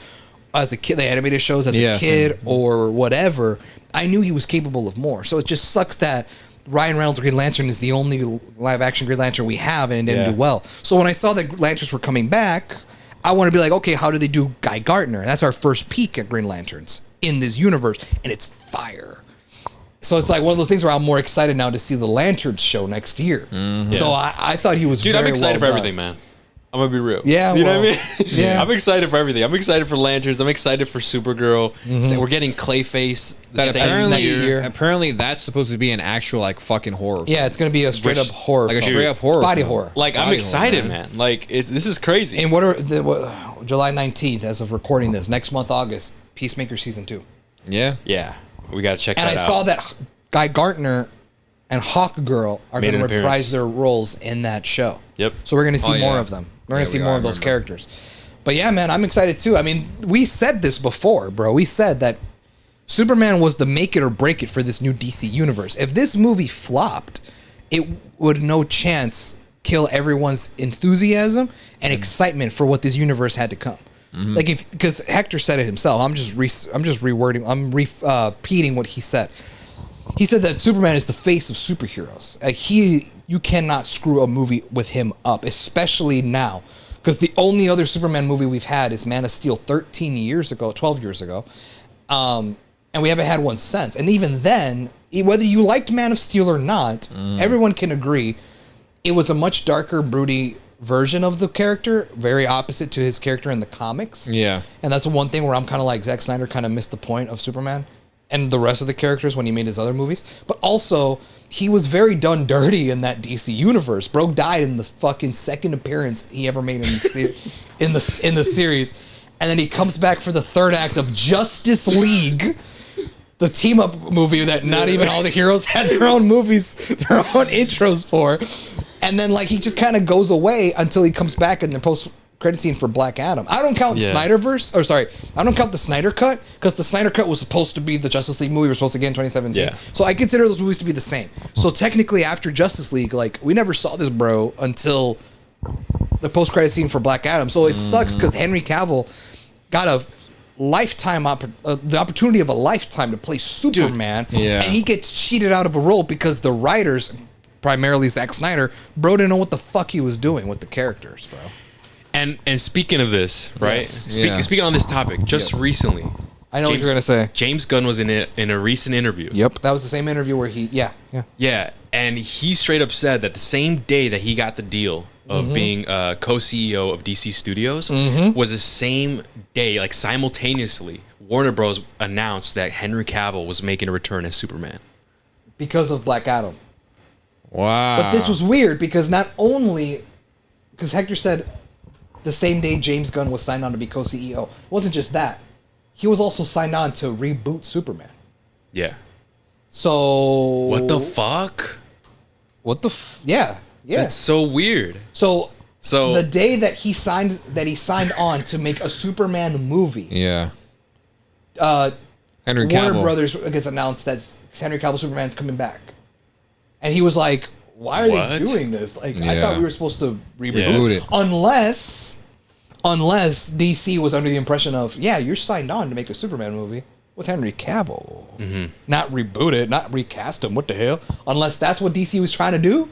as a kid, the animated shows as Yeah, a kid or whatever, I knew he was capable of more. So it just sucks that Ryan Reynolds' Green Lantern is the only live action Green Lantern we have and it didn't Yeah. do well. So when I saw that Lanterns were coming back, I want to be like, okay, how do they do Guy Gardner? That's our first peek at Green Lanterns in this universe, and it's fire. So it's like one of those things where I'm more excited now to see the Lanterns show next year. So I thought he was Dude, very I'm excited well for done. everything, man. I'm gonna be real. Yeah, you know what I mean. Yeah. I'm excited for everything. I'm excited for Lanterns. I'm excited for Supergirl. So we're getting Clayface the same apparently, next year. apparently that's supposed to be an actual like fucking horror. Yeah, it's gonna be a straight up horror, like a film. straight up horror, It's body film. horror. Like I'm Body excited, horror, man. Like this is crazy. And what are July 19th, as of recording this, next month, August, Peacemaker season 2. Yeah. Yeah, we gotta check And that I out. saw that Guy Gardner and Hawkgirl are Made going an to reprise appearance. their roles in that show. Yep. So we're going to see Oh, more yeah. of them. We're going Yeah, to see we more are, of those remember. characters. But yeah, man, I'm excited too. I mean, we said this before, bro. We said that Superman was the make it or break it for this new DC universe. If this movie flopped, it would no chance kill everyone's enthusiasm and excitement for what this universe had to come. Like, if because Hector said it himself, I'm just rewording, repeating what he said. He said that Superman is the face of superheroes. Like you cannot screw a movie with him up, especially now, because the only other Superman movie we've had is Man of Steel 12 years ago, and we haven't had one since. And even then, whether you liked Man of Steel or not, everyone can agree it was a much darker, broody version of the character, very opposite to his character in the comics. Yeah. And that's the one thing where I'm kind of like, Zack Snyder kind of missed the point of Superman and the rest of the characters when he made his other movies. But also, he was very done dirty in that DC universe. Bro died in the fucking second appearance he ever made in the in the series. And then he comes back for the third act of Justice League, the team up movie that not even all the heroes had their own movies, their own intros for. And then like he just kind of goes away until he comes back in the post credit scene for Black Adam. I don't count the Snyderverse, or sorry, I don't count the Snyder cut, because the Snyder cut was supposed to be the Justice League movie we were supposed to get in 2017. Yeah. So I consider those movies to be the same. So technically after Justice League, like we never saw this bro until the post credit scene for Black Adam. So it sucks because Henry Cavill got a lifetime the opportunity of a lifetime to play Superman, yeah. and he gets cheated out of a role because the writers, primarily Zack Snyder, bro didn't know what the fuck he was doing with the characters, bro. And speaking of this, right? Yes. Speaking on this topic, just recently, I know what you're gonna say. James Gunn was in a recent interview. Yep, that was the same interview where yeah. Yeah, and he straight up said that the same day that he got the deal of being co-CEO of DC Studios was the same day, like simultaneously, Warner Bros. Announced that Henry Cavill was making a return as Superman. Because of Black Adam. Wow. But this was weird because not only, because Hector said the same day James Gunn was signed on to be co-CEO, it wasn't just that. He was also signed on to reboot Superman. Yeah. So What the fuck? Yeah. That's so weird. So So the day that he signed on to make a Superman movie, Yeah. Warner Henry Cavill. Brothers gets announced that Henry Cavill Superman's coming back. And he was like, why are they What? doing this? Like, I Yeah. thought we were supposed to reboot Yeah. Boot it. Unless DC was under the impression of, yeah, you're signed on to make a Superman movie with Henry Cavill. Not reboot it, not recast him. What the hell? Unless that's what DC was trying to do.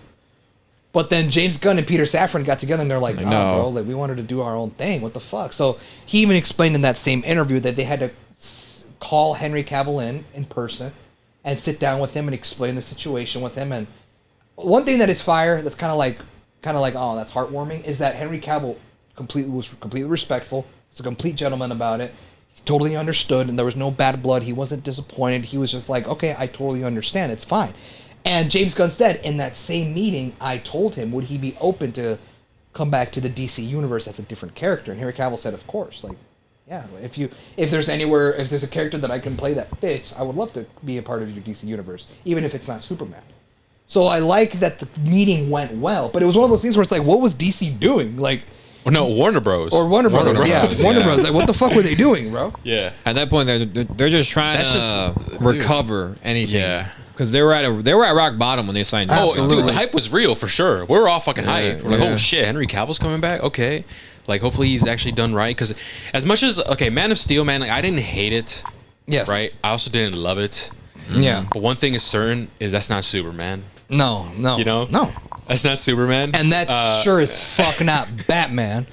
But then James Gunn and Peter Safran got together and they're like, nah, no. bro, like, we wanted to do our own thing. What the fuck? So he even explained in that same interview that they had to call Henry Cavill in person and sit down with him and explain the situation with him. And one thing that is fire, that's kind of like, oh, that's heartwarming, is that Henry Cavill was completely respectful. He's a complete gentleman about it. He totally understood, and there was no bad blood. He wasn't disappointed. He was just like, okay, I totally understand. It's fine. And James Gunn said in that same meeting, I told him, would he be open to come back to the DC universe as a different character? And Henry Cavill said, of course. Like, yeah, if there's a character that I can play that fits, I would love to be a part of your DC universe, even if it's not Superman. So I like that the meeting went well, but it was one of those things where it's like, what was DC doing? Like, Well, no, Warner Bros. or Warner Brothers, Bros. yeah, Yeah. Warner Bros. Like, what the fuck were they doing, bro? Yeah. At that point, they're just trying That's to just- recover anything. Yeah. Because they were at rock bottom when they signed. Oh, Absolutely. dude, the hype was real for sure. We were all fucking hyped. We're like, yeah. oh shit, Henry Cavill's coming back. Okay, like hopefully he's actually done right. Because as much as Man of Steel, man, like I didn't hate it. Yes. Right. I also didn't love it. Yeah. But one thing is certain is that's not Superman. No. You know? No. That's not Superman. And that's sure as fuck not Batman.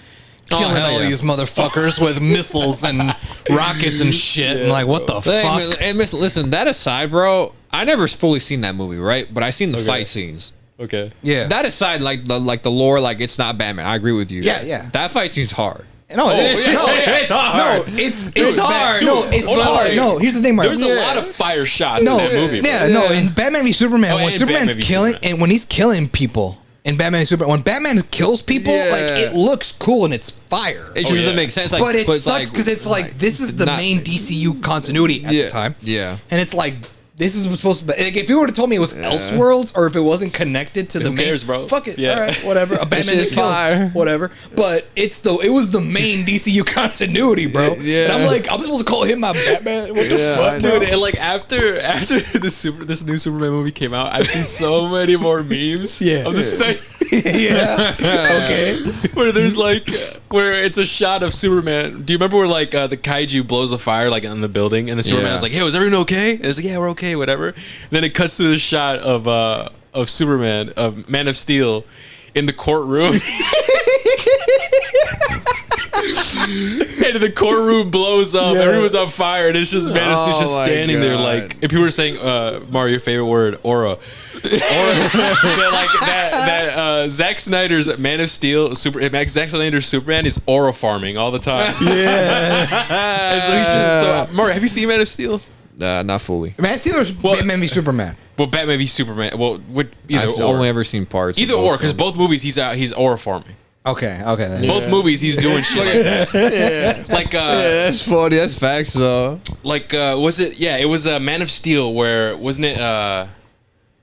Killing hell all yeah. these motherfuckers with missiles and rockets and shit. And like, what the fuck? Listen, that aside, bro, I never fully seen that movie, right? But I seen the fight scenes. Okay. Yeah. That aside, like the lore, like it's not Batman. I agree with you. Yeah, yeah. That fight seems hard. No, It's hard. it's hard. No, it's hard. No, here's the thing, Mark. There's a lot of fire shots in that movie. Bro. Yeah, no. In Batman v Superman, Oh, when and Superman's Batman v killing, Superman. and when he's killing people in Batman v Superman, when Batman kills people, Yeah. like it looks cool and it's fire. It just doesn't make sense. Like, but it sucks because it's like this is the not- main DCU continuity at the time. Yeah. And it's like this is supposed to be like if you would have told me it was Elseworlds or if it wasn't connected to the main, cares, bro? Fuck it, Yeah. all right, whatever. A Batman shit's that kills, fire. whatever. But it was the main DCU continuity, bro. Yeah. And I'm like, I'm supposed to call him my Batman. What the Yeah, fuck, I dude? Dude, and like after this new Superman movie came out, I've seen so many more memes Yeah. of the Snyder Yeah. Okay. where there's like where it's a shot of Superman. Do you remember where like the kaiju blows a fire like on the building and the Superman is like, "Hey, was everyone okay?" And it's like, "Yeah, we're okay, whatever." And then it cuts to the shot of Superman, of Man of Steel, in the courtroom. And the courtroom blows up. Everyone's on fire, and it's just Man of Steel just Oh my standing there, God. like. If people were saying, Mario, your favorite word, aura. That Zack Snyder's Man of Steel, Zack Snyder's Superman is aura farming all the time. Yeah. And so he's just, Mario, have you seen Man of Steel? Not fully. Man of Steel or Batman v Superman? Well, Batman v Superman. Well, either I've or. only ever seen parts. Either of or, both because films. both movies he's aura farming. Okay. Then. Both movies he's doing shit like that. Like that's funny. That's facts, though. like was it? Yeah, it was Man of Steel where wasn't it?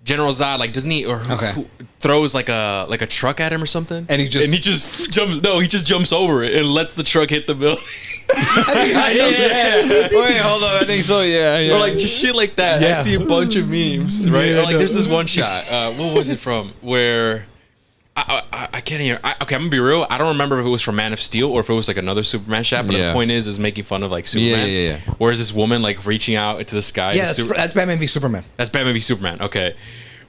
General Zod, like, doesn't he or who throws like a truck at him or something? And he just jumps. No, he just jumps over it and lets the truck hit the building. Wait, hold on. I think so. Yeah. Or like just shit like that. Yeah. I see a bunch of memes, right? Yeah, Or like no. there's this one shot. What was it from? Where I can't hear. Okay, I'm gonna be real. I don't remember if it was from Man of Steel or if it was like another Superman shot. But Yeah. the point is making fun of like Superman. Yeah. Whereas this woman like reaching out into the sky. yeah, the that's Batman v Superman. That's Batman v Superman. Okay.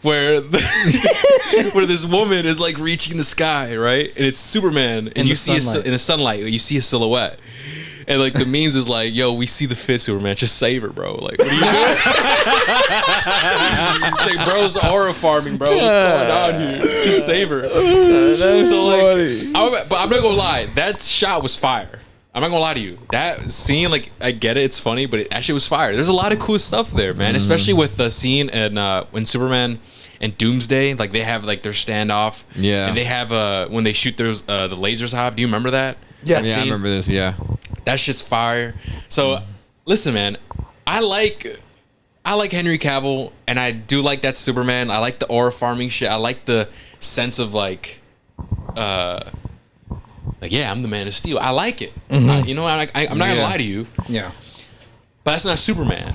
Where where this woman is like reaching the sky, right? And it's Superman, and In you the see sunlight. in the sunlight, you see a silhouette. And like the memes is like, "Yo, we see the fit, Superman. Just save her, bro. Like, what are you doing?" It's like, bro's aura farming, bro. What's going on here? Just save her. That's funny. But I'm not gonna lie. That shot was fire. I'm not gonna lie to you. That scene, like, I get it. It's funny, but it actually was fire. There's a lot of cool stuff there, man. Especially with the scene and when Superman and Doomsday, like they have like their standoff. Yeah. And they have when they shoot those the lasers off. Do you remember that? Yeah. That Yeah, I scene? remember this. Yeah. That shit's fire. So listen, man, I like Henry Cavill, and I do like that Superman. I like the aura farming shit. I like the sense of like yeah, I'm the Man of Steel. I like it. You know, I'm not gonna lie to you, Yeah. but that's not Superman.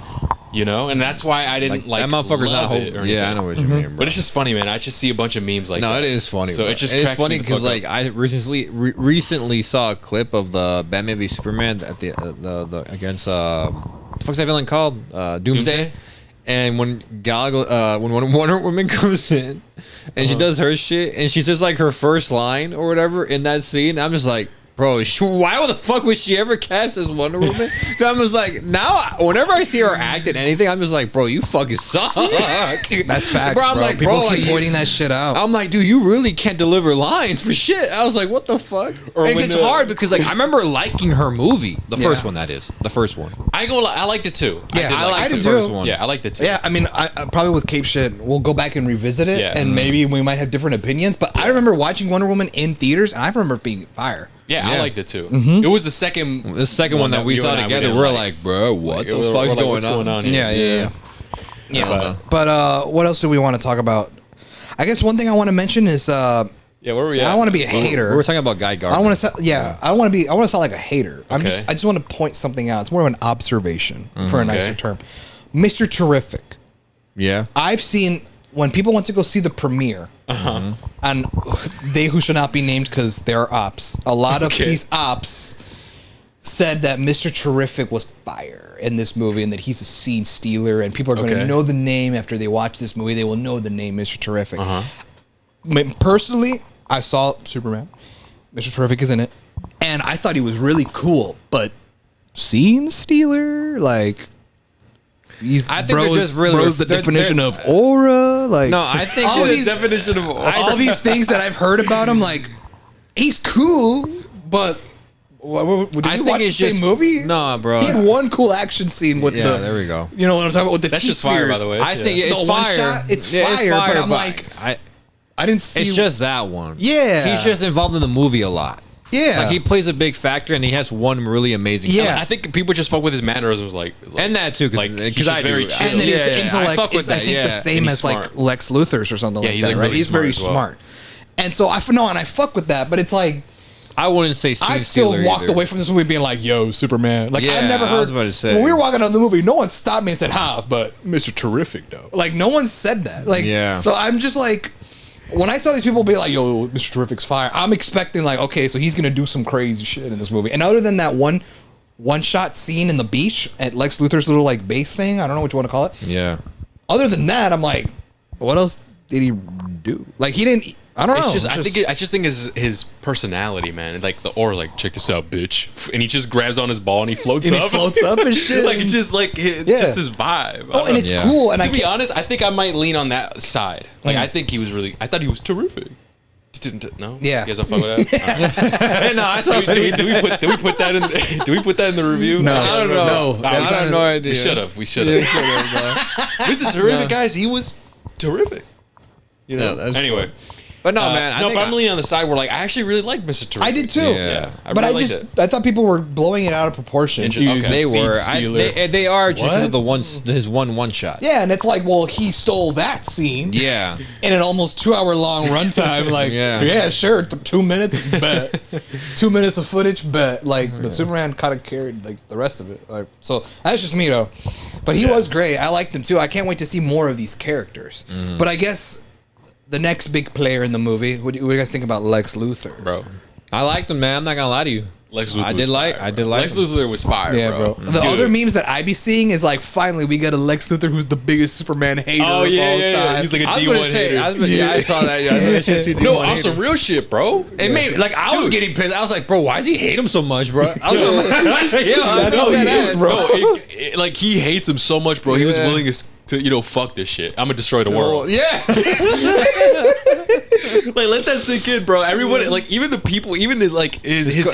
You know, and that's why I didn't like that motherfucker's not love whole. it or Yeah, I anything. know what you mean, bro. But it's just funny, man. I just see a bunch of memes like No, that. it is funny. So bro. it just it's cracks me funny the because fuck like up. I recently saw a clip of the Batman v Superman at the against the fuck's that villain called Doomsday? Doomsday? And when when Wonder Woman comes in and she does her shit and she says like her first line or whatever in that scene, I'm just like, bro, why the fuck was she ever cast as Wonder Woman? 'Cause I'm just like, now, whenever I see her act in anything, I'm just like, bro, you fucking suck. That's facts, Bro, I'm bro. like, People bro, keep like, pointing that shit out. I'm like, dude, you really can't deliver lines for shit. I was like, what the fuck? Or And when it's the- hard because like I remember liking her movie, the Yeah. first one that is, the first one. I ain't gonna lie, I liked it too. Yeah, I it did too. too. Yeah, I liked it too. Yeah, I mean, I probably with Cape shit, we'll go back and revisit it, Yeah. and maybe we might have different opinions. But I remember watching Wonder Woman in theaters, and I remember it being fire. Yeah, I Yeah. liked it too. It was the second. The second one that we you saw and I together, didn't we're like, bro, what the We're fuck's like, going what's on? going on here? Yeah. But what else do we want to talk about? I guess one thing I want to mention is Yeah, where were we at? I want to be a hater. We were talking about Guy Gardner. I want to I want to sound like a hater. I Okay. just want to point something out. It's more of an observation for a nicer Okay. term. Mr. Terrific. Yeah. I've seen when people went to go see the premiere, and they who should not be named because they're ops. A lot of Okay. these ops said that Mr. Terrific was fire in this movie and that he's a scene stealer, and people are going to Okay. know the name after they watch this movie. They will know the name Mr. Terrific. Personally, I saw Superman. Mr. Terrific is in it, and I thought he was really cool, but scene stealer, like. he's I think they're just really bro's the they're- definition of aura. Like No, I think all the these definition of all these things that I've heard about him, like he's cool, but. Did I you think watch the it's same just movie? No, bro. He had one cool action scene with Yeah, the. there we go. You know what I'm talking about with the That's just T-spheres. fire, by the way. I think it's The one fire. shot, it's Yeah, fire, but I'm like, I didn't see. it's just that one. Yeah. he's just involved in the movie a lot. yeah, Like he plays a big factor, and he has one really amazing. Yeah. scene. I think people just fuck with his mannerisms, like and that too, Like, he's because just I very do. chill. and then his Yeah, I intellect fuck with is, I that, think, yeah. the same And he's as like smart. Lex Luthor's or something Yeah, like he's, that, like, right? really He's smart very as well. smart. And so I fuck with that, but it's like I wouldn't say. Scene I still stealer walked either. away from this movie being like, "Yo, Superman!" Like I Yeah, never I heard. was about to say. When we were walking out of the movie, no one stopped me and said, "Ha!" But Mr. Terrific, though, like no one said that. Like, Yeah. So I'm just like, when I saw these people be like, "Yo, Mr. Terrific's fire," I'm expecting like, okay, so he's gonna do some crazy shit in this movie. And other than that one shot scene in the beach at Lex Luthor's little like base thing, I don't know what you want to call it. Yeah. Other than that, I'm like, what else did he do? Like he didn't. I don't know. It's just, I just think his personality, man. Like the aura, like check this out, bitch, and he just grabs on his ball and he floats And up. he floats up and shit. like it's just like it's Yeah. just his vibe. Oh, and it's Yeah. cool. And to I be can't, honest, I think I might lean on that side. Like I think he was really. I thought he was terrific. No. Yeah. You guys don't fuck with that. No, I Do we put that in? Do we put that in the review? No. I don't know. No. I have no idea. We should have. We should have. This is terrific, guys. He was terrific. You know. Yeah, that's anyway. But no, man. I no, think but I'm leaning on the side where like I actually really like Mr. Terrific. I did too. Yeah. I really liked it. I thought people were blowing it out of proportion. Interesting. He's a Okay. they seed were. stealer. They are just because What? of the his one shot. Yeah, and it's like, well, he stole that scene. Yeah. In an almost 2-hour-long runtime, like, Yeah. yeah, sure, 2 minutes, bet, 2 minutes of footage, bet, like, but Superman kind of carried like the rest of it. Like, so that's just me though, but he was great. I liked him too. I can't wait to see more of these characters. But I guess the next big player in the movie. What do you guys think about Lex Luthor? Bro. I liked him, man. I'm not gonna lie to you. Lex Luthor I was did like. fire, I bro. did like. Lex him. Luthor was fire, Yeah, bro. bro. The other memes that I be seeing is like, finally, we got a Lex Luthor who's the biggest Superman hater Oh, of yeah, all yeah, yeah. time. He's like a I was D1 gonna say. hater. Yeah, I saw that. Yeah, I saw that shit too. No, D1 on some hater. real shit, bro. It made like I was Dude. getting pissed. I was like, bro, why does he hate him so much, bro? I was like, yeah, That's how he is, bro. Like he hates him so much, bro. He was Yeah. willing to fuck this shit. I'm gonna destroy the world. Yeah. Like let that sink in, bro. Everybody, like even the people, even his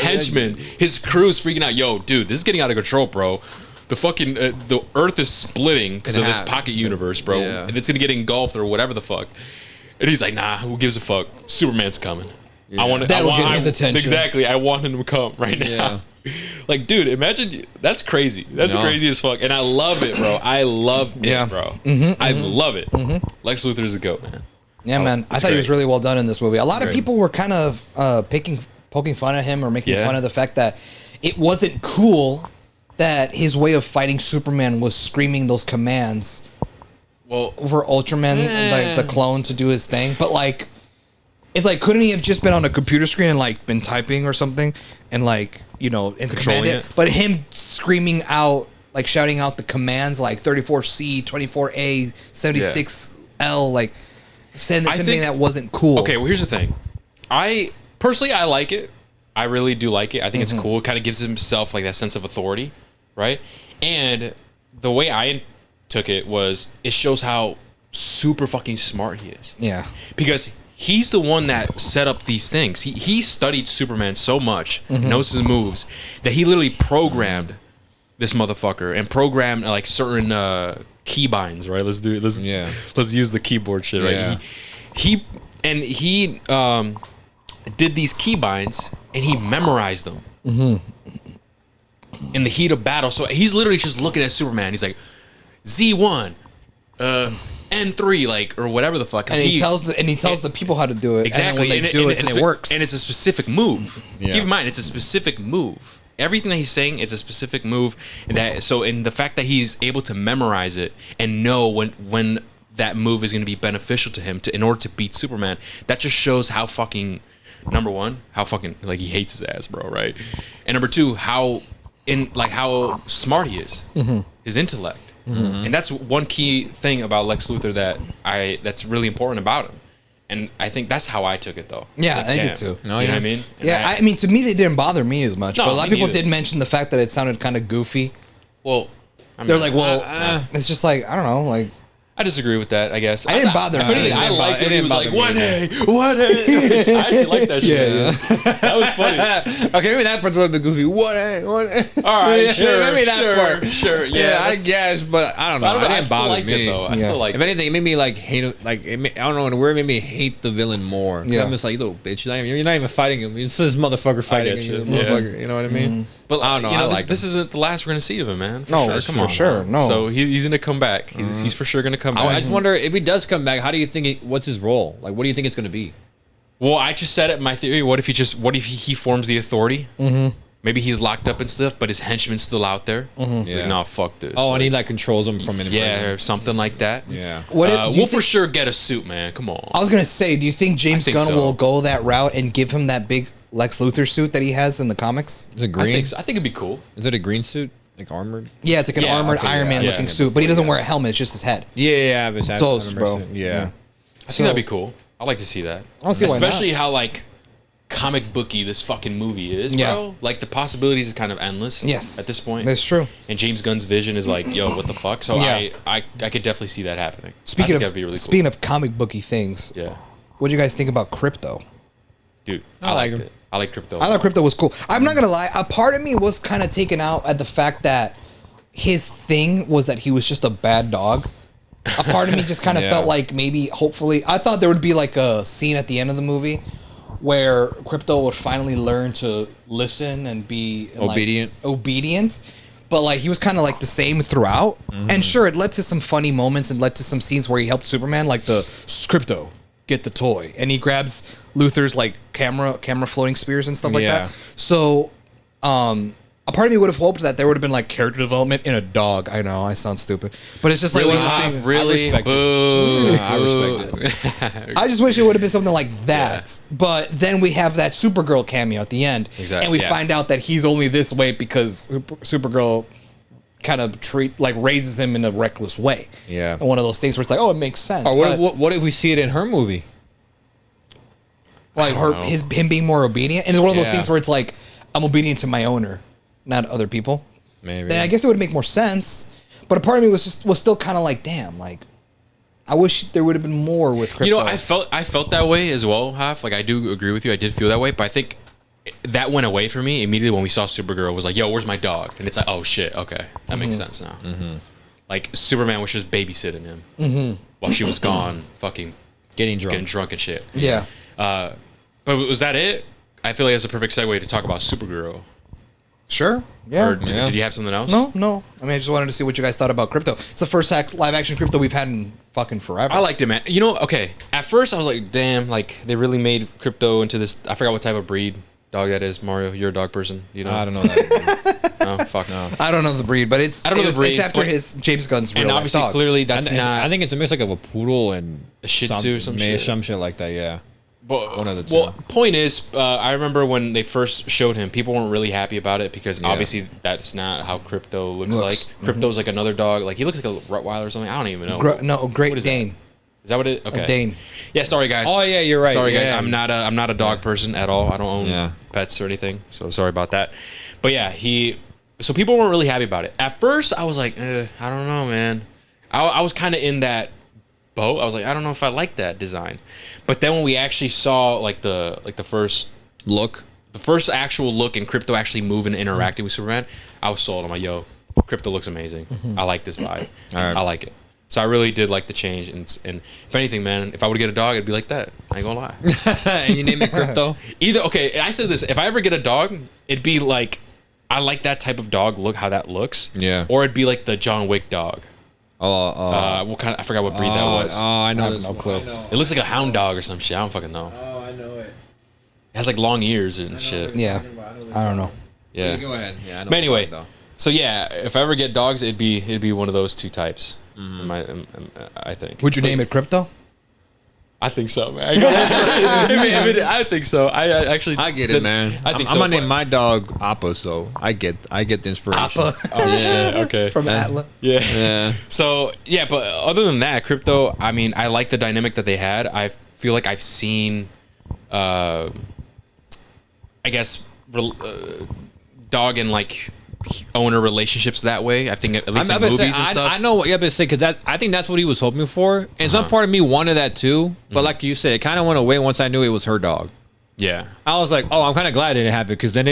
henchmen, his crew's freaking out. Yo, dude, this is getting out of control, bro. The fucking the Earth is splitting because In of this half. pocket universe, bro, Yeah. and it's gonna get engulfed or whatever the fuck. And he's like, nah, who gives a fuck? Superman's coming. I want to. That'll get his attention. Exactly. I want him to come right now. Yeah. Like, dude, imagine that's crazy. That's No. crazy as fuck, and I love it, bro. I love it, Yeah. bro. I love it. Lex Luthor's a goat, man. Yeah, man. I it's thought he was great. really well done in this movie. A lot of Great. people were kind of poking fun at him or making Yeah. fun of the fact that it wasn't cool that his way of fighting Superman was screaming those commands Well, for Ultraman, like the clone, to do his thing. But like, it's like, couldn't he have just been on a computer screen and like been typing or something and like, you know, and Controlling command it? it? But him screaming out, like shouting out the commands, like 34C, 24A, 76L, like saying I something think- that wasn't cool. okay, well, here's the thing. I personally, I like it. I really do like it. I think it's cool. It kind of gives himself like that sense of authority, right? And the way I took it was it shows how super fucking smart he is. Yeah. Because he's the one that set up these things. He studied Superman so much, knows his moves, that he literally programmed this motherfucker and programmed like certain keybinds, right? Let's use the keyboard shit, right? Yeah. He did these keybinds and he memorized them in the heat of battle. So he's literally just looking at Superman. He's like, Z1, N3, like, or whatever the fuck. And he tells the people how to do it. Exactly. And then when they do it, and it works. And it's a specific move. Yeah. Keep in mind, it's a specific move. Everything that he's saying, it's a specific move. And the fact that he's able to memorize it and know when that move is going to be beneficial to him in order to beat Superman, that just shows how fucking, number one, how fucking like he hates his ass, bro, right? And number two, how smart he is, his intellect. And that's one key thing about Lex Luthor that's really important about him. And I think that's how I took it, though. Yeah, It's like, I did damn. too. You know what I mean? And Yeah, I mean, to me, they didn't bother me as much. No, but a lot of me people neither. did mention the fact that it sounded kind of goofy. well, They're like, well, it's just like I don't know, like. I disagree with that. I guess I didn't bother me. I liked it. He was like, me. 1A, 1A. I actually like that shit. Yeah. That was funny. Okay, maybe that part's a little bit goofy. 1A. All right, sure, maybe that part. Sure, Yeah, I guess, but I don't know. It didn't bother me. I still like If anything, it made me like hate it. Like I don't know, in a weird, it made me hate the villain more. Yeah. I'm just like, you little bitch. You're not even fighting him. It's this motherfucker fighting you. Motherfucker. You know what I mean? But I don't know. You know, I like this isn't the last we're gonna see of him, man. No, for sure. No. So he's gonna come back. He's for sure gonna come back. I just wonder if he does come back. How do you think? What's his role? Like, what do you think it's gonna be? Well, I just said it. My theory. What if he forms the authority? Mm-hmm. Maybe he's locked up and stuff, but his henchman's still out there. Mm-hmm. Yeah. Like, no, fuck this. Oh, and he like controls him from inside. Yeah, or something like that. Yeah. We'll for sure get a suit, man. Come on. I was gonna say, do you think James Gunn will go that route and give him that big Lex Luthor suit that he has in the comics? Is it green? I think it'd be cool. Is it a green suit? Like armored? Yeah, it's like an armored Iron Man looking suit, but he doesn't wear a helmet. It's just his head. Yeah, but It's close, bro. Yeah. I think that'd be cool. I'd like to see that. I don't see why not. Especially how like comic booky this fucking movie is, bro. Like the possibilities are kind of endless. Yes, at this point, that's true. And James Gunn's vision is like, yo, what the fuck? So Yeah. I could definitely see that happening. Speaking that'd be really cool. Speaking of comic booky things, Yeah, what do you guys think about Crypto? dude, I I liked liked him. it. I like Crypto. I thought Crypto was cool. I'm not gonna lie. A part of me was kind of taken out at the fact that his thing was that he was just a bad dog. A part of me just kind of Yeah. felt like maybe, hopefully, I thought there would be like a scene at the end of the movie where Crypto would finally learn to listen and be Obedient. Obedient. But like he was kind of like the same throughout. And sure, it led to some funny moments and led to some scenes where he helped Superman, like the Crypto, get the toy, and he grabs Luther's like camera floating spears and stuff like Yeah. that. So, a part of me would have hoped that there would have been like character development in a dog. I know I sound stupid, but it's just like one of those things. Really? respect it. Boo. I respect it. I just wish it would have been something like that. But then we have that Supergirl cameo at the end, Exactly, and we yeah. find out that he's only this way because Supergirl kind of raises him in a reckless way. Yeah. And one of those things where it's like, oh, it makes sense. Or but, what if we see it in her movie? like don't know. him being more obedient, and it's one of those Yeah. things where it's like, I'm obedient to my owner, not other people. Maybe. Then I guess it would make more sense. But a part of me was still kind of like, damn, like I wish there would have been more with Crypto. You know, I felt that way as well, Half. Like I do agree with you. I did feel that way, but I think that went away for me immediately when we saw Supergirl. Was like, yo, where's my dog? And it's like, oh shit, okay, that makes sense now. Mm-hmm. Like Superman was just babysitting him while she was gone, fucking Getting drunk and shit. Yeah. But was that it? I feel like that's a perfect segue to talk about Supergirl. Sure. Yeah. Or did you have something else? No. I mean, I just wanted to see what you guys thought about Crypto. It's the first live action Crypto we've had in fucking forever. I liked it, man. You know, okay. At first, I was like, damn, like they really made Crypto into this. I forgot what type of breed dog that is. Mario, you're a dog person. You know? I don't know that. No, fuck no. I don't know the breed, but I don't know the breed, It's after but- his James Gunn's real And life obviously, dog. clearly, that's not. I think it's a mix like of a poodle and A Shih Tzu or some shit. Some shit like that. Yeah. But, One of the two. Well, point is, I remember when they first showed him, people weren't really happy about it because obviously that's not how Crypto looks like. Crypto's like another dog. Like he looks like a Rottweiler or something. I don't even know. Great What is Dane. Is that what it? Okay. Dane. Yeah. Sorry, guys. Oh, yeah, you're right. Sorry, guys. Yeah. I'm not a dog person at all. I don't own Yeah. pets or anything. So sorry about that. But yeah, So people weren't really happy about it. At first, I was like, I don't know, man. I was kind of in that boat. I was like, I don't know if I like that design. But then when we actually saw like the first Look. the first actual look and Crypto actually moving and interacting with Superman, I was sold. I'm like, yo, Crypto looks amazing. I like this vibe. right. I like it. So I really did like the change. And if anything, man, if I would get a dog, it'd be like that. I ain't gonna lie. And you name it Crypto? Okay, I said this. If I ever get a dog, it'd be like, I like that type of dog. Look how that looks. Yeah. Or it'd be like the John Wick dog. What kind of? I forgot what breed that was. Oh, I know. I have this no one. clue. I know. It looks like a hound dog or some shit. I don't fucking know. Oh, I know it. It has like long ears and shit. Yeah. I don't know. Yeah. Go ahead. Yeah, I know. But anyway, though. so yeah, if I ever get dogs, it'd be one of those two types. I think. Would you name it Crypto? I think so, man. I think so. I actually. I get it, man. I think I'm so. gonna name my dog Appa, so I get the inspiration. Appa. Oh shit. Okay. From Atlas. Yeah. Yeah. So yeah, but other than that, Crypto. I mean, I like the dynamic that they had. I feel like I've seen, I guess, dog and like owner relationships that way. I think at least in about to movies say, and stuff. I know what you're about to say because I think that's what he was hoping for, and some part of me wanted that too. But like you said, it kind of went away once I knew it was her dog. Yeah, I was like, oh, I'm kind of glad it didn't happen because then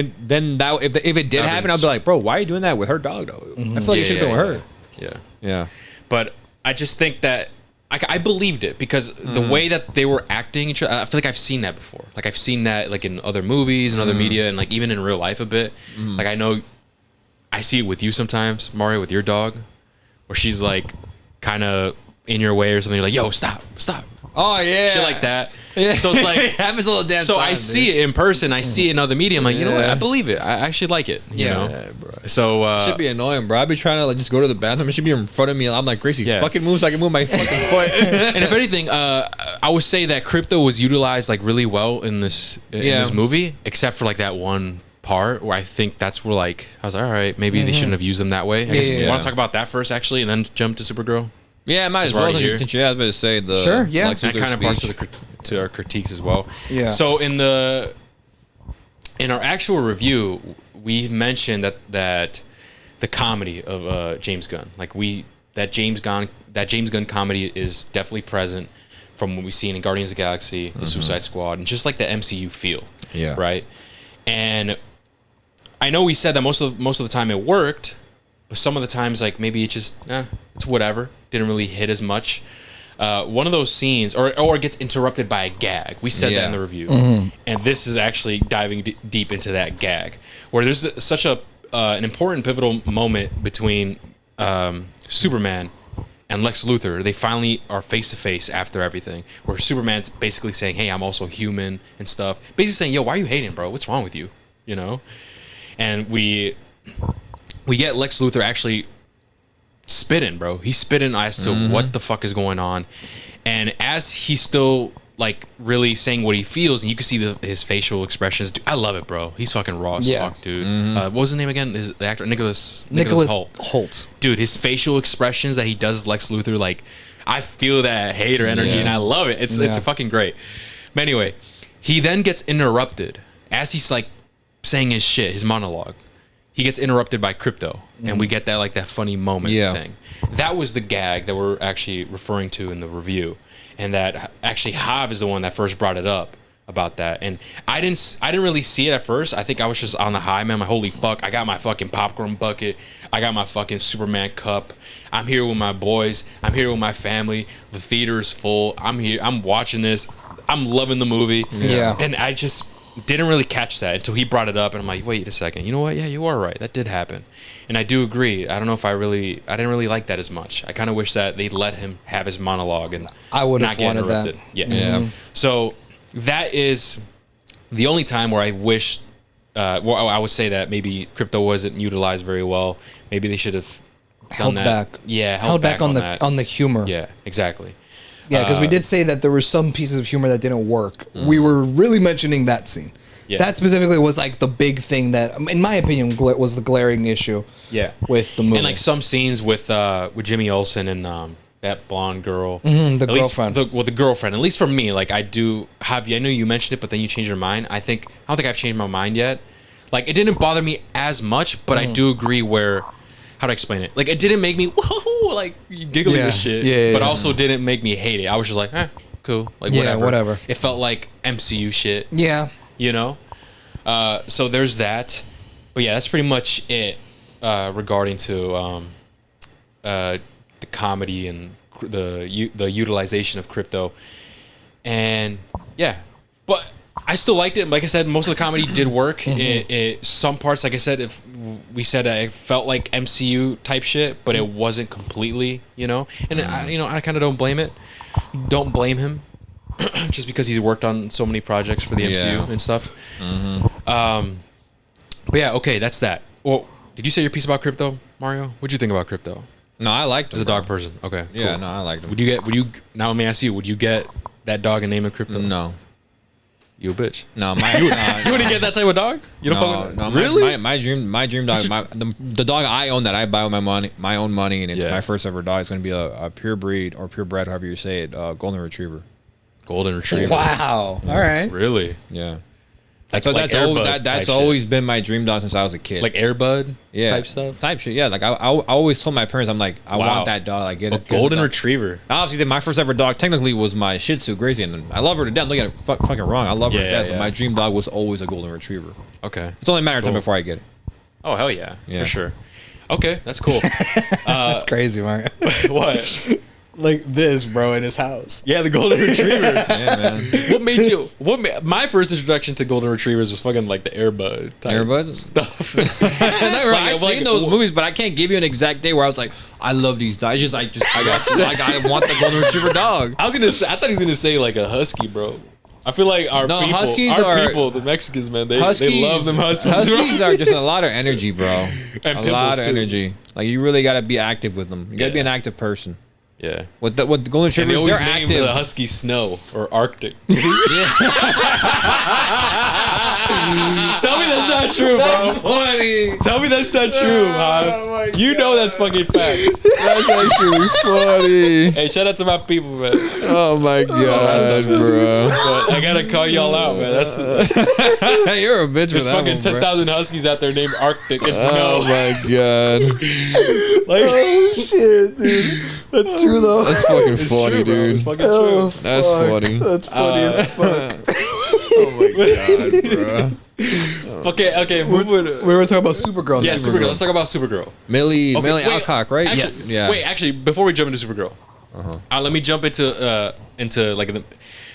that if it did happen, I'd be like, bro, why are you doing that with her dog though? I feel like you should have done with her. Yeah. But I just think that I believed it because the way that they were acting, I feel like I've seen that before. Like I've seen that like in other movies and other media and like even in real life a bit. Like I know I see it with you sometimes, Mario, with your dog, where she's like kind of in your way or something. You're like, yo, stop. Oh yeah, Shit like that. Yeah. So it's like it happens all the damn so time. I see it in person. I see it in other media. I'm like, you know what? I believe it. I actually like it. You know? bro. So It should be annoying, bro. I'd be trying to like just go to the bathroom. It should be in front of me. I'm like, Gracie, fucking move so I can move my fucking foot. and if anything, I would say that crypto was utilized like really well in this movie, except for like that one part where I think that's where like I was like, all right, maybe they shouldn't have used them that way. I guess you want to talk about that first, actually, and then jump to Supergirl. Yeah, might as well. I was about to say the That kind of parts to our critiques as well. Yeah. So in our actual review, we mentioned that the comedy of James Gunn, that James Gunn comedy is definitely present from what we've seen in Guardians of the Galaxy, the Suicide Squad, and just like the MCU feel. Yeah. Right. And I know we said that most of the time it worked, but some of the times like maybe it just it's whatever. Didn't really hit as much. One of those scenes, or it gets interrupted by a gag. We said that in the review, and this is actually diving deep into that gag, where there's such an important pivotal moment between Superman and Lex Luthor. They finally are face to face after everything, where Superman's basically saying, "Hey, I'm also human" and stuff. Basically saying, "Yo, why are you hating, bro? What's wrong with you?" You know, and we get Lex Luthor actually spitting, bro. He's spitting as to what the fuck is going on, and as he's still like really saying what he feels, and you can see his facial expressions. Dude, I love it, bro. He's fucking raw as fuck, dude. What was his name again? The actor Nicholas Holt. Dude, his facial expressions that he does as Lex Luthor, like I feel that hater energy, and I love it. It's fucking great. But anyway, he then gets interrupted as he's like saying his shit, his monologue. He gets interrupted by Crypto, and we get that funny moment thing. That was the gag that we're actually referring to in the review, and that actually Hav is the one that first brought it up about that. And I didn't really see it at first. I think I was just on the high, man. Holy fuck, I got my fucking popcorn bucket. I got my fucking Superman cup. I'm here with my boys. I'm here with my family. The theater is full. I'm here. I'm watching this. I'm loving the movie. Yeah. And I just didn't really catch that until he brought it up, and I'm like, wait a second, you know what? Yeah, you are right. That did happen, and I do agree. I don't know if I didn't really like that as much. I kind of wish that they'd let him have his monologue, and I would have wanted interrupted. that. Yeah. So that is the only time where I wish. Well, I would say that maybe Crypto wasn't utilized very well. Maybe they should have done that. Back. Yeah, held back on that. the humor. Yeah, exactly. Yeah, because we did say that there were some pieces of humor that didn't work. We were really mentioning that scene. Yeah. That specifically was like the big thing that, in my opinion, was the glaring issue. Yeah. With the movie, and like some scenes with Jimmy Olsen and that blonde girl, the girlfriend. The girlfriend. At least for me, like I know you mentioned it, but then you changed your mind. I don't think I've changed my mind yet. Like it didn't bother me as much, but I do agree where. How to explain it? Like it didn't make me whoa, like giggly with shit, but also didn't make me hate it. I was just like, cool, like whatever. It felt like MCU shit. Yeah, you know. So there's that, but yeah, that's pretty much it regarding to the comedy and the utilization of Crypto, and yeah, but. I still liked it. Like I said, most of the comedy did work. Some parts, like I said, if we said it felt like MCU type shit, but it wasn't completely, you know. And I kind of don't blame it. Don't blame him, just because he's worked on so many projects for the MCU and stuff. But yeah, okay, that's that. Well, did you say your piece about Crypto, Mario? What'd you think about Crypto? No, I liked him. As a dog person, okay. Yeah, cool. no, I liked him. Now let me ask you, would you get that dog and name it Crypto? No. You a bitch. No, you wouldn't get that type of dog? You don't fuck with no, really? My dream dog, the dog I own that I buy with my own money, and it's my first ever dog. It's going to be a pure breed or purebred, however you say it, golden retriever. Golden retriever. Wow. All right. Really? Yeah. So that's Airbud type always been my dream dog since I was a kid. like Airbud type shit. Yeah, like I always told my parents, I'm like, I Wow. want that dog. Like get a it. golden retriever. Obviously, my first ever dog technically was my Shih Tzu, Gracie, and I love her to death. Don't get it fucking wrong. I love her to death. But my dream dog was always a golden retriever. Okay, It's only a matter of time before I get it. oh hell yeah, Yeah. for sure. Okay, that's cool. That's crazy, Mario. What? Like this, bro, in his house. Yeah, the golden retriever. Yeah, man. What made you? My first introduction to golden retrievers was fucking like the Airbud type Airbud? stuff. I've seen those movies, but I can't give you an exact day where I was like, I love these dogs. Just I got you. Like I want the golden retriever dog. I thought he was gonna say like a husky, bro. I feel like Huskies the Mexicans, man, they love them huskies. Huskies are just a lot of energy, bro. And A lot of too. energy. Like you really got to be active with them. You got to be an active person. Yeah. With the golden And they retrievers, always they're name active. the husky Snow or Arctic. Tell me that's not true, bro. Funny. Tell me that's not true, huh? You know that's fucking facts. That's actually funny. Hey, shout out to my people, man. Oh my god, bro. But I gotta call y'all out, man. That's You're a bitch for there's that fucking one, bro. 10,000 huskies out there named Arctic and Oh Snow. my god. Like, Oh shit, dude. That's true though. That's fucking it's funny, true, bro. dude. It's fucking Oh, true. That's fuck. funny. That's funny as fuck. Oh my god, bro. Okay, moving. We were talking about Supergirl. Yeah, next. Supergirl. Let's talk about Supergirl. Millie wait, Alcock, right? Actually, Yes. Yeah. Wait, actually, before we jump into Supergirl, let me jump into like the,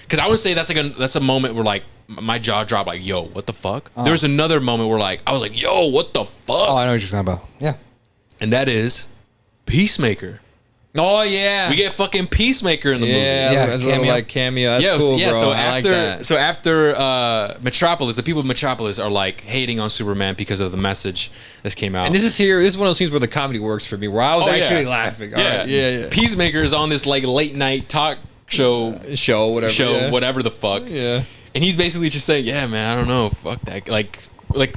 because I would say that's a moment where like my jaw dropped. Like, yo, what the fuck? There was another moment where like I was like, yo, what the fuck? Oh, I know what you're talking about. Yeah. And that is Peacemaker. Oh yeah. We get fucking Peacemaker in the movie. yeah, Yeah, that's a little cameo. like cameo. That's cool, bro. So I like that. after Metropolis, the people of Metropolis are like hating on Superman because of the message that came out. And this is one of those scenes where the comedy works for me, where I was Oh, actually yeah. laughing. All yeah. right. Yeah. Peacemaker is on this like late night talk show, Show, whatever. yeah. whatever the fuck. Yeah. And he's basically just saying, yeah, man, I don't know, fuck that, like